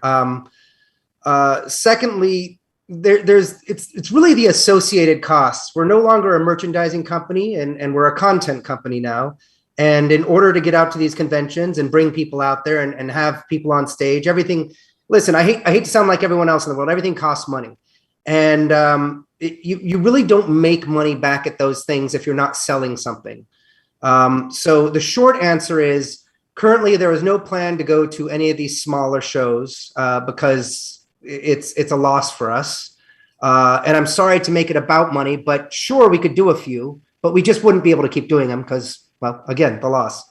Secondly, it's really the associated costs. We're no longer a merchandising company and we're a content company now. And in order to get out to these conventions and bring people out there and have people on stage, everything, listen, I hate to sound like everyone else in the world, everything costs money. And you really don't make money back at those things if you're not selling something. So the short answer is currently there is no plan to go to any of these smaller shows because it's a loss for us. And I'm sorry to make it about money, but sure, we could do a few, but we just wouldn't be able to keep doing them because, well, again, the loss.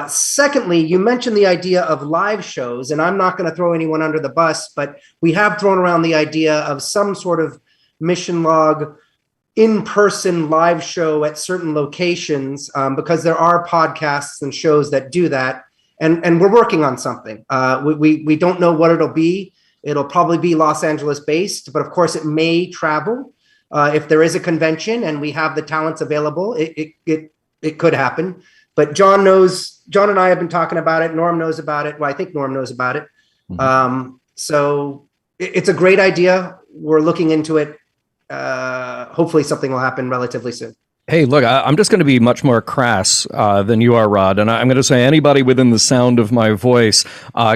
Secondly, you mentioned the idea of live shows, and I'm not going to throw anyone under the bus, but we have thrown around the idea of some sort of Mission Log in-person live show at certain locations because there are podcasts and shows that do that, and we're working on something. We don't know what it'll be. It'll probably be Los Angeles based, but of course it may travel. If there is a convention and we have the talents available, it could happen. But John and I have been talking about it. Norm knows about it. Well, I think Norm knows about it. Mm-hmm. So it's a great idea. We're looking into it. Hopefully something will happen relatively soon. Hey, look, I'm just going to be much more crass than you are, Rod. And I'm going to say anybody within the sound of my voice,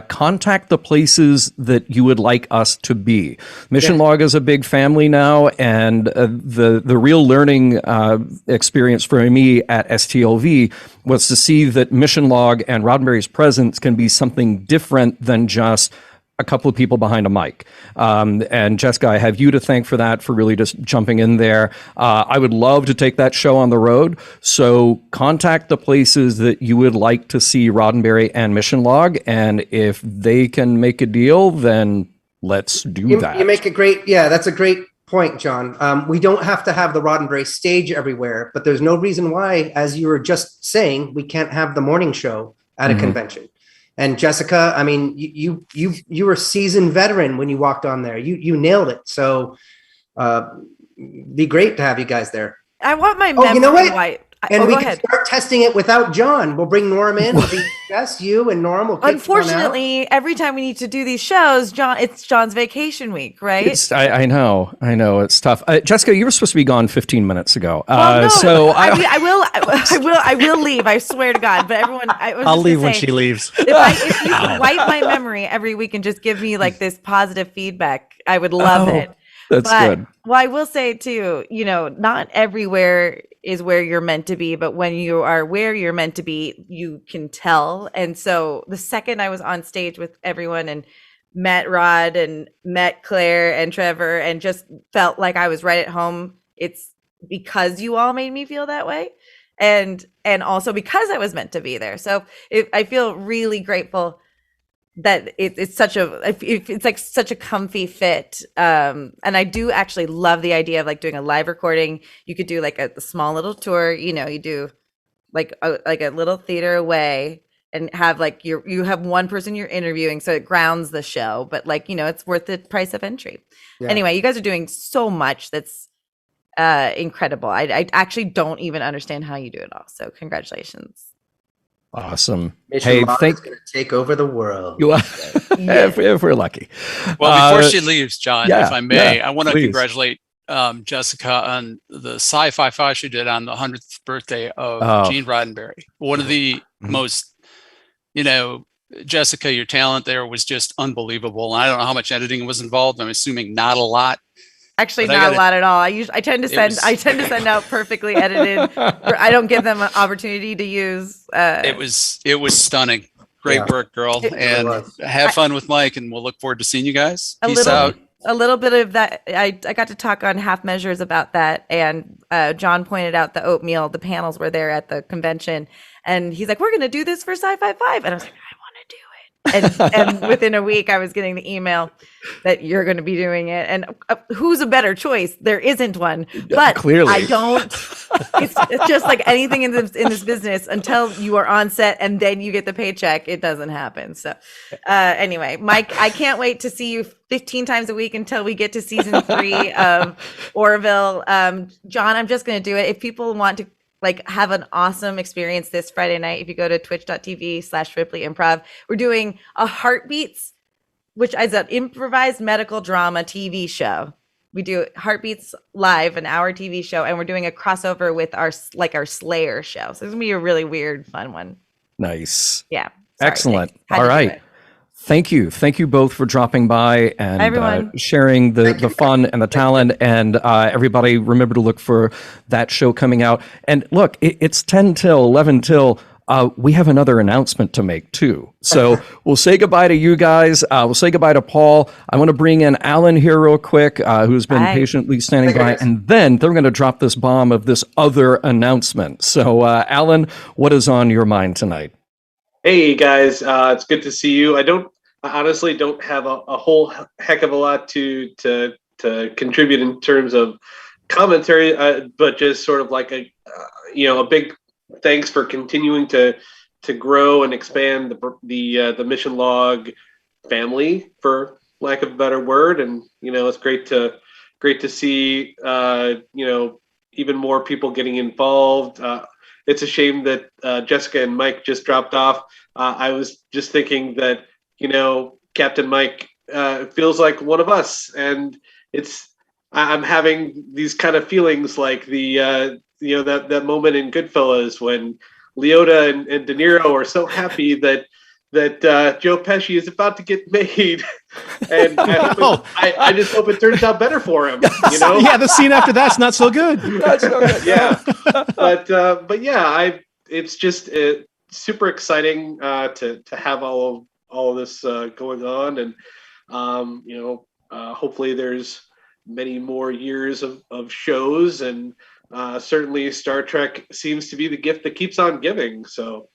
contact the places that you would like us to be. Mission Log is a big family now. And the real learning experience for me at STLV was to see that Mission Log and Roddenberry's presence can be something different than just a couple of people behind a mic. And Jessica, I have you to thank for that, for really just jumping in there. I would love to take that show on the road. So contact the places that you would like to see Roddenberry and Mission Log. And if they can make a deal, then let's do that. You make a great, that's a great point, John. We don't have to have the Roddenberry stage everywhere, but there's no reason why, as you were just saying, we can't have the morning show at a convention. And Jessica, I mean, you were a seasoned veteran when you walked on there. You nailed it. So be great to have you guys there. I want my memory. You know what? White. And we can start testing it without John. We'll bring Norm in. It'll be just you and Norm. Will Unfortunately, every time we need to do these shows, it's John's vacation week, right? I know. It's tough. Jessica, you were supposed to be gone 15 minutes ago. No, so I will leave. I swear to God. But everyone, I'll leave when she leaves. If you could wipe my memory every week and just give me like this positive feedback, I would love it. That's good. Well, I will say too, not everywhere is where you're meant to be, but when you are where you're meant to be, you can tell. And so the second I was on stage with everyone and met Rod and met Claire and Trevor and just felt like I was right at home, it's because you all made me feel that way. And also because I was meant to be there. So I feel really grateful that it's like such a comfy fit. And I do actually love the idea of like doing a live recording. You could do like a small little tour, you do like a little theater away and have like you have one person you're interviewing. So it grounds the show, but like, it's worth the price of entry. Yeah. Anyway, you guys are doing so much that's incredible. I actually don't even understand how you do it all. So congratulations. Awesome. Mission Log is going to take over the world. If we're lucky. Well, before she leaves, John, if I may, I want to congratulate Jessica on the sci-fi file she did on the 100th birthday of Gene Roddenberry. One of the most, Jessica, your talent there was just unbelievable. And I don't know how much editing was involved. I'm assuming not a lot. Actually, not a lot at all. I tend to send out perfectly edited. I don't give them an opportunity to use. It was stunning. Great work, girl. And have fun with Mike, and we'll look forward to seeing you guys. Peace out. A little bit of that. I got to talk on half measures about that, and John pointed out the oatmeal. The panels were there at the convention, and he's like, "We're going to do this for Sci-Fi 5," and I was like, "I want to do it." And within a week, I was getting the email that you're going to be doing it. And who's a better choice? There isn't one. But Clearly. I don't. It's just like anything in this business. Until you are on set and then you get the paycheck, it doesn't happen. So anyway, Mike, I can't wait to see you 15 times a week until we get to season 3 of Orville. John, I'm just going to do it. If people want to have an awesome experience this Friday night, if you go to twitch.tv/Ripley Improv, we're doing a Heartbeats, which is an improvised medical drama TV show. We do Heartbeats live, an hour TV show, and we're doing a crossover with our Slayer show. So it's gonna be a really weird, fun one. Nice. Yeah. Sorry, excellent. All right. Thank you both for dropping by and sharing the fun and the talent. And everybody, remember to look for that show coming out. And look, it's 10 till 11 till. We have another announcement to make too. So we'll say goodbye to you guys. We'll say goodbye to Paul. I want to bring in Alan here real quick, who's been patiently standing by. And then they're going to drop this bomb of this other announcement. So Alan, what is on your mind tonight? Hey guys, it's good to see you. I honestly don't have a whole heck of a lot to contribute in terms of commentary, but just sort of like a big thanks for continuing to grow and expand the Mission Log family, for lack of a better word. And it's great to see even more people getting involved. It's a shame that Jessica and Mike just dropped off. I was just thinking that Captain Mike feels like one of us, and I'm having these kind of feelings like the that moment in Goodfellas when Leota and De Niro are so happy that Joe Pesci is about to get made, and I just hope it turns out better for him. Yeah, the scene after that's not so good. That's so good. Yeah, but yeah, it's just super exciting to have all of this going on, and hopefully there's many more years of shows, and certainly Star Trek seems to be the gift that keeps on giving. So,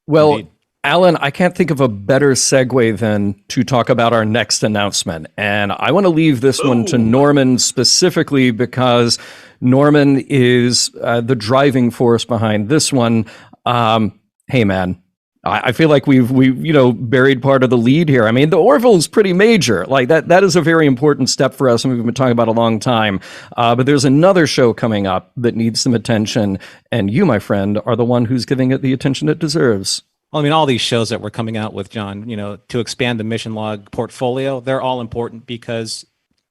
well, indeed. Alan, I can't think of a better segue than to talk about our next announcement. And I want to leave this one to Norman specifically because Norman is the driving force behind this one. Hey, man. I feel like we've buried part of the lead here. I mean, the Orville is pretty major. Like that is a very important step for us, and we've been talking about a long time. But there's another show coming up that needs some attention, and you, my friend, are the one who's giving it the attention it deserves. Well, I mean, all these shows that we're coming out with, John, to expand the Mission Log portfolio, they're all important because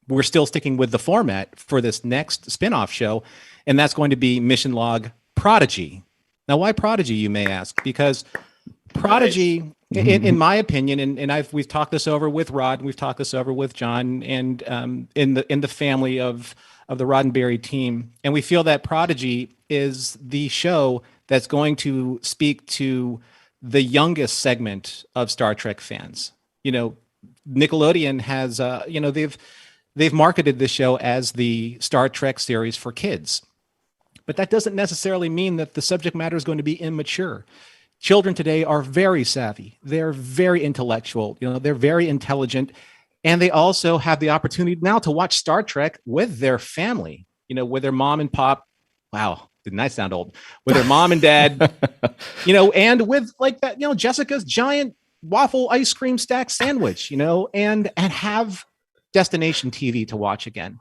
we're still sticking with the format for this next spin-off show, and that's going to be Mission Log Prodigy. Now, why Prodigy, you may ask? Because Prodigy, in my opinion, and we've talked this over with Rod, and we've talked this over with John, and in the family of the Roddenberry team, and we feel that Prodigy is the show that's going to speak to the youngest segment of Star Trek fans. Nickelodeon has, they've marketed this show as the Star Trek series for kids, but that doesn't necessarily mean that the subject matter is going to be immature. Children today are very savvy. They're very intellectual. They're very intelligent, and they also have the opportunity now to watch Star Trek with their family. With their mom and pop. Wow, didn't I sound old? With their mom and dad. And with like that. Jessica's giant waffle ice cream stack sandwich. And have destination TV to watch again.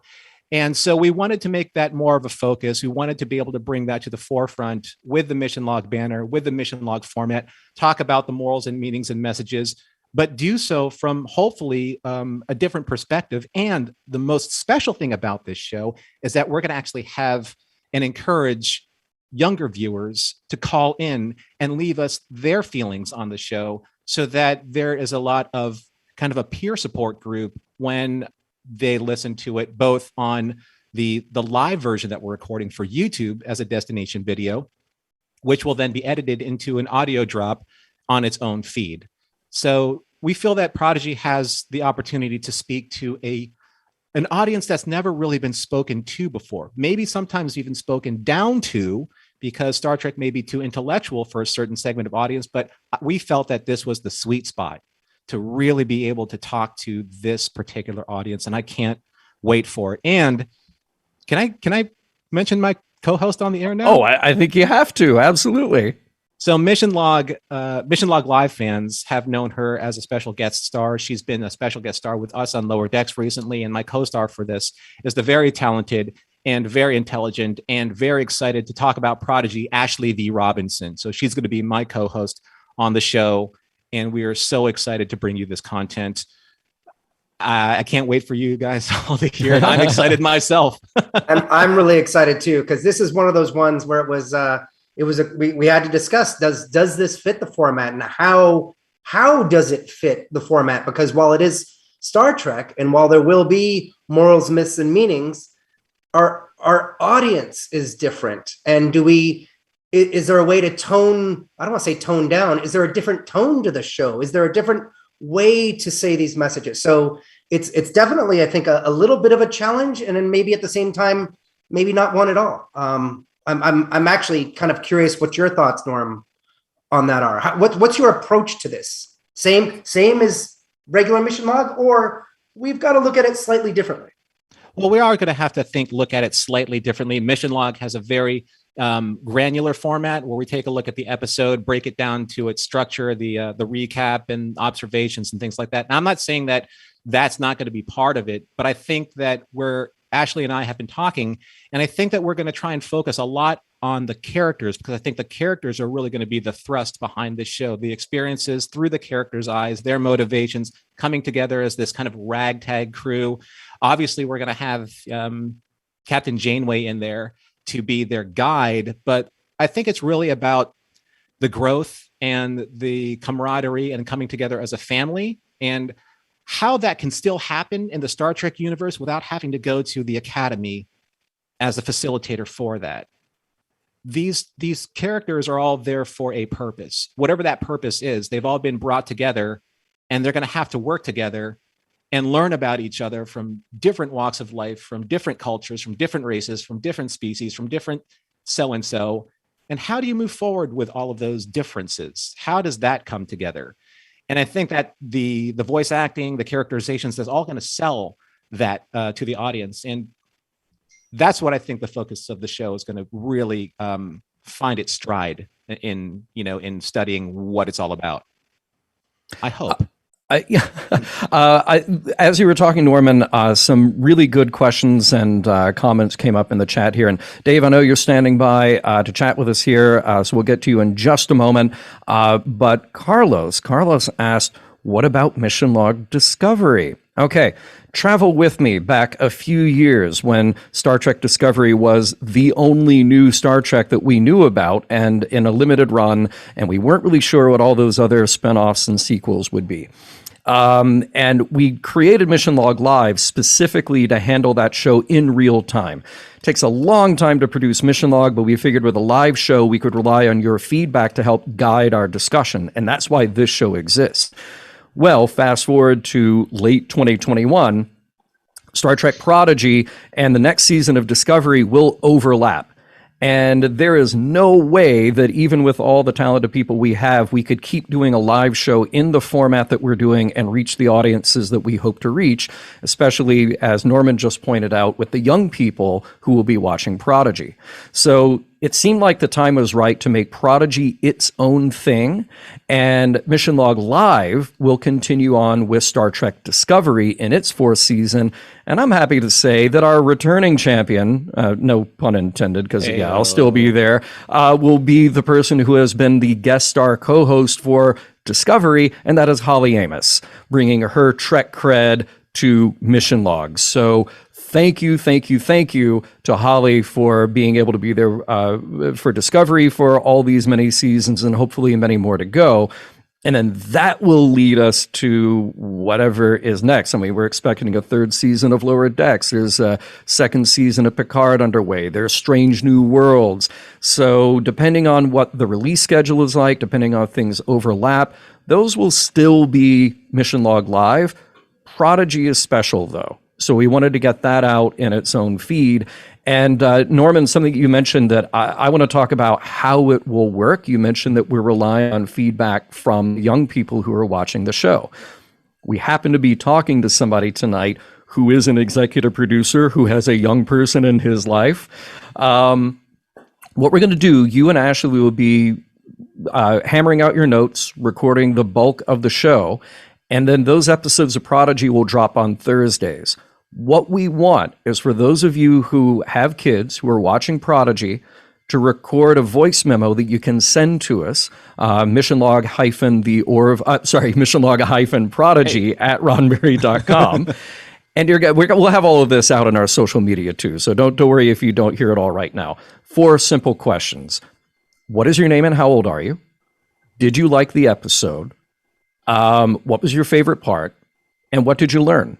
And so we wanted to make that more of a focus. We wanted to be able to bring that to the forefront with the Mission Log banner, with the Mission Log format, talk about the morals and meanings and messages, but do so from hopefully a different perspective. And the most special thing about this show is that we're going to actually have and encourage younger viewers to call in and leave us their feelings on the show so that there is a lot of kind of a peer support group when they listen to it, both on the live version that we're recording for YouTube as a destination video, which will then be edited into an audio drop on its own feed. So we feel that Prodigy has the opportunity to speak to an audience that's never really been spoken to before, maybe sometimes even spoken down to because Star Trek may be too intellectual for a certain segment of audience, but we felt that this was the sweet spot to really be able to talk to this particular audience, and I can't wait for it. And can I mention my co-host on the air now? Oh, I think you have to. Absolutely. So Mission Log Live fans have known her as a special guest star. She's been a special guest star with us on Lower Decks recently, and my co-star for this is the very talented and very intelligent and very excited to talk about Prodigy, Ashley V. Robinson. So she's going to be my co-host on the show, and we are so excited to bring you this content. I can't wait for you guys all to hear it. I'm excited myself. And I'm really excited too, because this is one of those ones where we had to discuss, does this fit the format, and how does it fit the format? Because while it is Star Trek, and while there will be morals, myths, and meanings, our audience is different. And is there a way to tone, I don't want to say tone down, is there a different tone to the show? Is there a different way to say these messages? So it's definitely, I think, a little bit of a challenge, and then maybe at the same time, maybe not one at all. I'm actually kind of curious what your thoughts, Norm, on that are. What's your approach to this? Same as regular Mission Log, or we've got to look at it slightly differently? Well, we are going to have to look at it slightly differently. Mission Log has a very granular format where we take a look at the episode, break it down to its structure, the recap and observations and things like that. And I'm not saying that that's not going to be part of it, but I think that Ashley and I have been talking, and I think that we're going to try and focus a lot on the characters, because I think the characters are really going to be the thrust behind this show, the experiences through the characters' eyes, their motivations coming together as this kind of ragtag crew. Obviously, we're going to have Captain Janeway in there to be their guide, but I think it's really about the growth and the camaraderie and coming together as a family, and how that can still happen in the Star Trek universe without having to go to the Academy as a facilitator for that. These characters are all there for a purpose. Whatever that purpose is, they've all been brought together, and they're going to have to work together and learn about each other from different walks of life, from different cultures, from different races, from different species, from different so-and-so. And how do you move forward with all of those differences? How does that come together? And I think that the voice acting, the characterizations, that's all going to sell that to the audience. And that's what I think the focus of the show is going to really find its stride in studying what it's all about. I hope. As you were talking, Norman, some really good questions and comments came up in the chat here. And Dave, I know you're standing by to chat with us here, so we'll get to you in just a moment. But Carlos asked, what about Mission Log Discovery? Okay, travel with me back a few years when Star Trek Discovery was the only new Star Trek that we knew about, and in a limited run, and we weren't really sure what all those other spinoffs and sequels would be. And we created Mission Log Live specifically to handle that show in real time. It takes a long time to produce Mission Log, but we figured with a live show, we could rely on your feedback to help guide our discussion. And that's why this show exists. Well, fast forward to late 2021, Star Trek Prodigy and the next season of Discovery will overlap. And there is no way that even with all the talented people we have, we could keep doing a live show in the format that we're doing and reach the audiences that we hope to reach, especially, as Norman just pointed out, with the young people who will be watching Prodigy. So it seemed like the time was right to make Prodigy its own thing, and Mission Log Live will continue on with Star Trek Discovery in its fourth season. And I'm happy to say that our returning champion, no pun intended, because I'll still be there, will be the person who has been the guest star co-host for Discovery, and that is Holly Amos, bringing her Trek cred to Mission Log. So thank you to Holly for being able to be there for Discovery for all these many seasons, and hopefully many more to go. And then that will lead us to whatever is next. I mean, we're expecting a third season of Lower Decks. There's a second season of Picard underway. There's Strange New Worlds. So depending on what the release schedule is like, depending on if things overlap, those will still be Mission Log Live. Prodigy is special, though. So we wanted to get that out in its own feed. And Norman, something you mentioned that I want to talk about how it will work. You mentioned that we're relying on feedback from young people who are watching the show. We happen to be talking to somebody tonight who is an executive producer who has a young person in his life. What we're going to do, you and Ashley will be hammering out your notes, recording the bulk of the show, and then those episodes of Prodigy will drop on Thursdays. What we want is for those of you who have kids who are watching Prodigy to record a voice memo that you can send to us, missionlog-prodigy at roddenberry.com. And we'll have all of this out on our social media too. So don't worry if you don't hear it all right now. 4 simple questions. What is your name and how old are you? Did you like the episode? What was your favorite part? And what did you learn?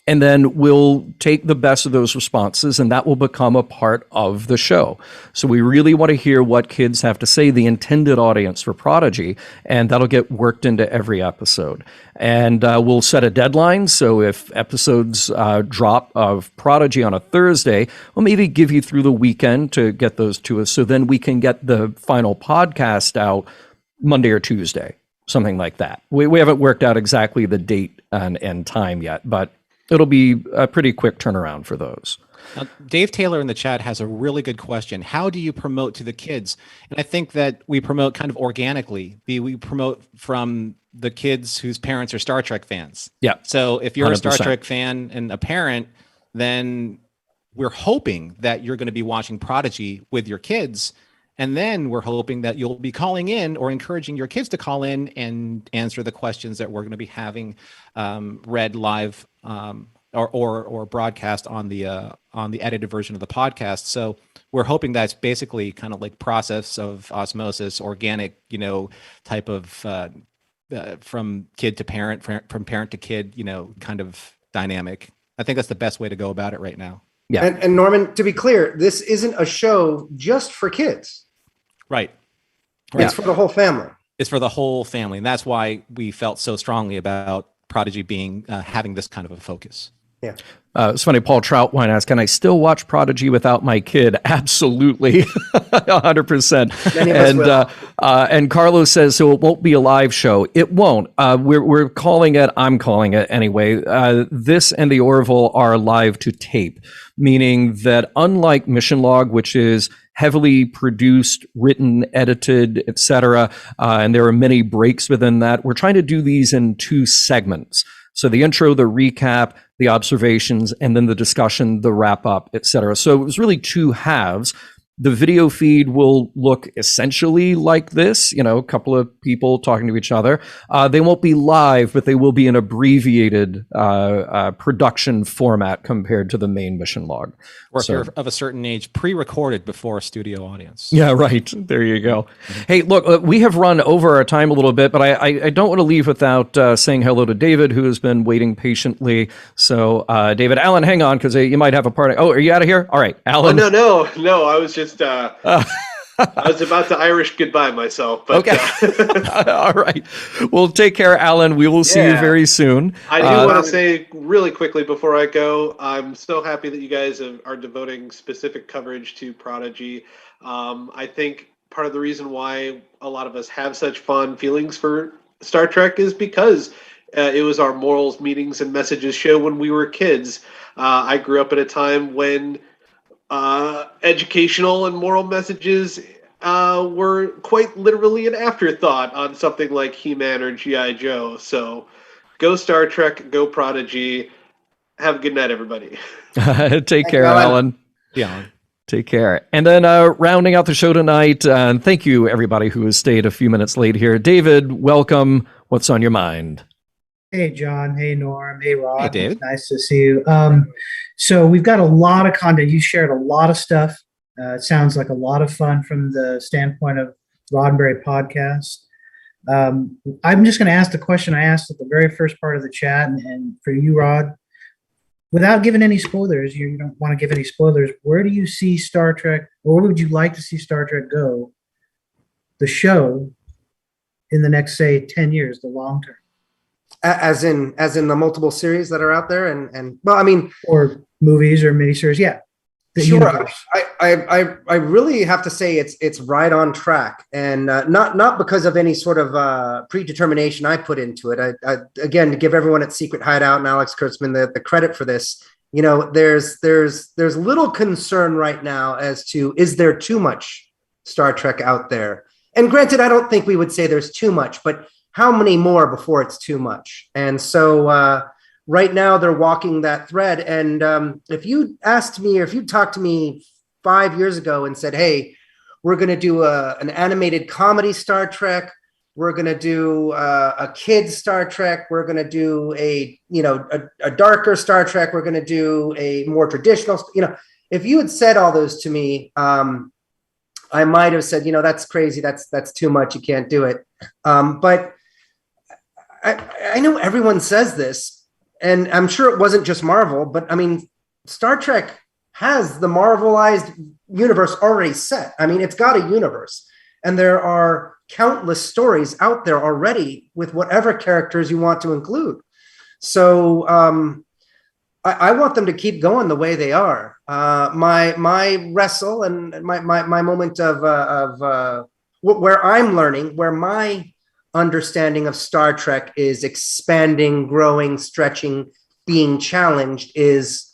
And then we'll take the best of those responses, and that will become a part of the show. So we really want to hear what kids have to say, the intended audience for Prodigy, and that'll get worked into every episode. And we'll set a deadline. So if episodes drop of Prodigy on a Thursday, we'll maybe give you through the weekend to get those to us. So then we can get the final podcast out Monday or Tuesday, something like that. We haven't worked out exactly the date and time yet, but it'll be a pretty quick turnaround for those. Now, Dave Taylor in the chat has a really good question. How do you promote to the kids? And I think that we promote kind of organically. We promote from the kids whose parents are Star Trek fans. Yeah. So if you're 100%. a Star Trek fan and a parent, then we're hoping that you're going to be watching Prodigy with your kids. And then we're hoping that you'll be calling in or encouraging your kids to call in and answer the questions that we're going to be having read live or broadcast on the edited version of the podcast. So we're hoping that's basically kind of like process of osmosis, organic, type of from kid to parent, from parent to kid, kind of dynamic. I think that's the best way to go about it right now. Yeah. And Norman, to be clear, this isn't a show just for kids. Right. It's for the whole family. It's for the whole family. And that's why we felt so strongly about Prodigy being having this kind of a focus. Yeah. It's funny, Paul Troutwine asked, can I still watch Prodigy without my kid? Absolutely. 100%. And Carlos says, so it won't be a live show. It won't. We're calling it, I'm calling it anyway. This and the Orville are live to tape, meaning that unlike Mission Log, which is heavily produced, written, edited, etc., and there are many breaks within that, we're trying to do these in 2 segments. So the intro, the recap, the observations, and then the discussion, the wrap up, etc. So it was really 2 halves. The video feed will look essentially like this, a couple of people talking to each other. They won't be live, but they will be an abbreviated production format compared to the main Mission Log. Or if you're of a certain age, pre-recorded before a studio audience. Yeah, right. There you go. Hey, look, we have run over our time a little bit, but I don't want to leave without saying hello to David, who has been waiting patiently. So, David, Alan, hang on, because you might have a party. Oh, are you out of here? All right, Alan. Oh, no. I was just I was about to Irish goodbye myself. But, okay. All right. Well, take care, Alan. We will see you very soon. I do want to say really quickly before I go, I'm so happy that you guys are devoting specific coverage to Prodigy. I think part of the reason why a lot of us have such fond feelings for Star Trek is because it was our morals, meanings, and messages show when we were kids. I grew up at a time when educational and moral messages were quite literally an afterthought on something like He-Man or G.I. Joe. So go Star Trek, go Prodigy. Have a good night, everybody. Take care, Alan. Yeah. Take care. And then rounding out the show tonight, and thank you, everybody who has stayed a few minutes late here. David, welcome. What's on your mind? Hey, John. Hey, Norm. Hey, Rod. Hey, David. Nice to see you. So we've got a lot of content. You shared a lot of stuff. It sounds like a lot of fun from the standpoint of Roddenberry podcast. I'm just going to ask the question I asked at the very first part of the chat, and for you, Rod, without giving any spoilers, you don't want to give any spoilers, where do you see Star Trek, or where would you like to see Star Trek go, the show, in the next, say, 10 years, the long term? As in the multiple series that are out there, and well, I mean, or movies or miniseries. Yeah. The sure. universe. I really have to say it's right on track, and not because of any sort of predetermination I put into it. I again, to give everyone at Secret Hideout and Alex Kurtzman the credit for this, you know, there's little concern right now as to, is there too much Star Trek out there? And granted, I don't think we would say there's too much, but how many more before it's too much? And so right now they're walking that thread. And if you asked me, or if you talked to me 5 years ago and said, hey, we're going to do an animated comedy Star Trek, we're going to do a kids Star Trek, we're going to do a darker Star Trek, we're going to do a more traditional, if you had said all those to me, I might have said, that's crazy, that's too much, you can't do it. But I know everyone says this, and I'm sure it wasn't just Marvel, but I mean, Star Trek has the Marvelized universe already set. I mean, it's got a universe, and there are countless stories out there already with whatever characters you want to include. So I want them to keep going the way they are. My wrestle and my moment of where I'm learning, where my understanding of Star Trek is expanding, growing, stretching, being challenged, is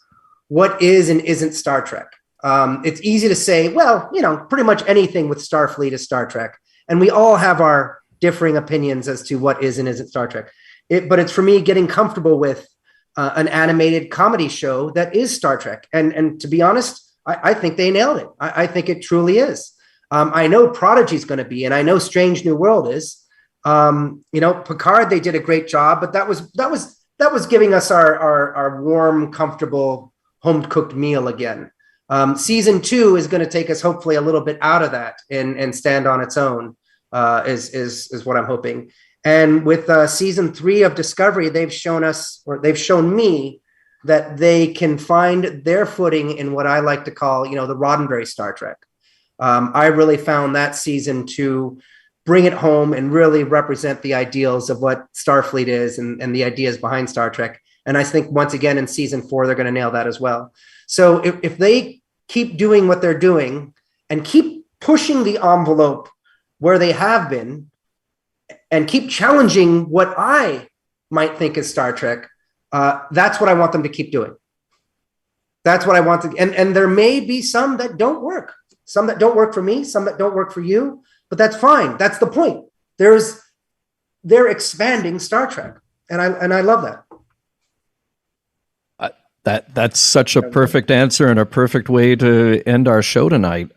what is and isn't Star Trek. It's easy to say, well, pretty much anything with Starfleet is Star Trek. And we all have our differing opinions as to what is and isn't Star Trek. But it's for me getting comfortable with an animated comedy show that is Star Trek. And to be honest, I think they nailed it. I think it truly is. I know Prodigy is going to be, and I know Strange New World is. Picard, they did a great job, but that was giving us our warm, comfortable, home-cooked meal again. Season 2 is going to take us hopefully a little bit out of that and stand on its own, is what I'm hoping. And with season 3 of Discovery, they've shown me that they can find their footing in what I like to call, the Roddenberry Star Trek. I really found that season to bring it home and really represent the ideals of what Starfleet is and the ideas behind Star Trek. And I think once again in season 4, they're going to nail that as well. So if they keep doing what they're doing and keep pushing the envelope where they have been and keep challenging what I might think is Star Trek, that's what I want them to keep doing. That's what I want to, and there may be some that don't work, some that don't work for me, some that don't work for you, but that's fine. That's the point. They're expanding Star Trek, and I love that. That's such a perfect answer and a perfect way to end our show tonight.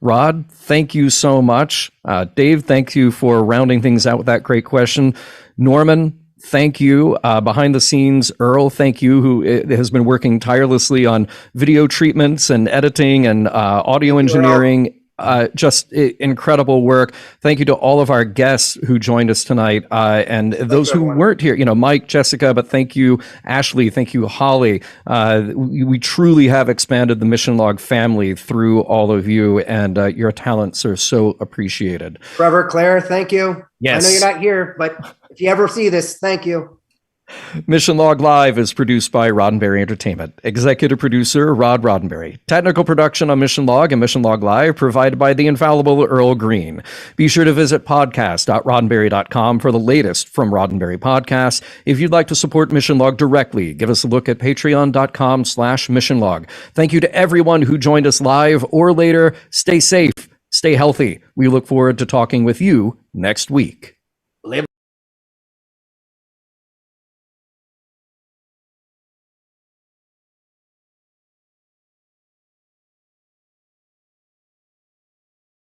Rod, thank you so much. Dave, thank you for rounding things out with that great question. Norman, thank you. Behind the scenes, Earl, thank you, who has been working tirelessly on video treatments and editing and audio engineering. Just incredible work. Thank you to all of our guests who joined us tonight, and those who weren't here, Mike, Jessica, but thank you, Ashley, thank you, Holly. We truly have expanded the Mission Log family through all of you, and your talents are so appreciated. Trevor, Claire, thank you. Yes. I know you're not here, but if you ever see this, thank you. Mission Log Live is produced by Roddenberry Entertainment. Executive producer, Rod Roddenberry. Technical production on Mission Log and Mission Log Live provided by the infallible Earl Green. Be sure to visit podcast.roddenberry.com for the latest from Roddenberry Podcasts. If you'd like to support Mission Log directly, give us a look at patreon.com/Mission Log. Thank you to everyone who joined us live or later. Stay safe, stay healthy. We look forward to talking with you next week.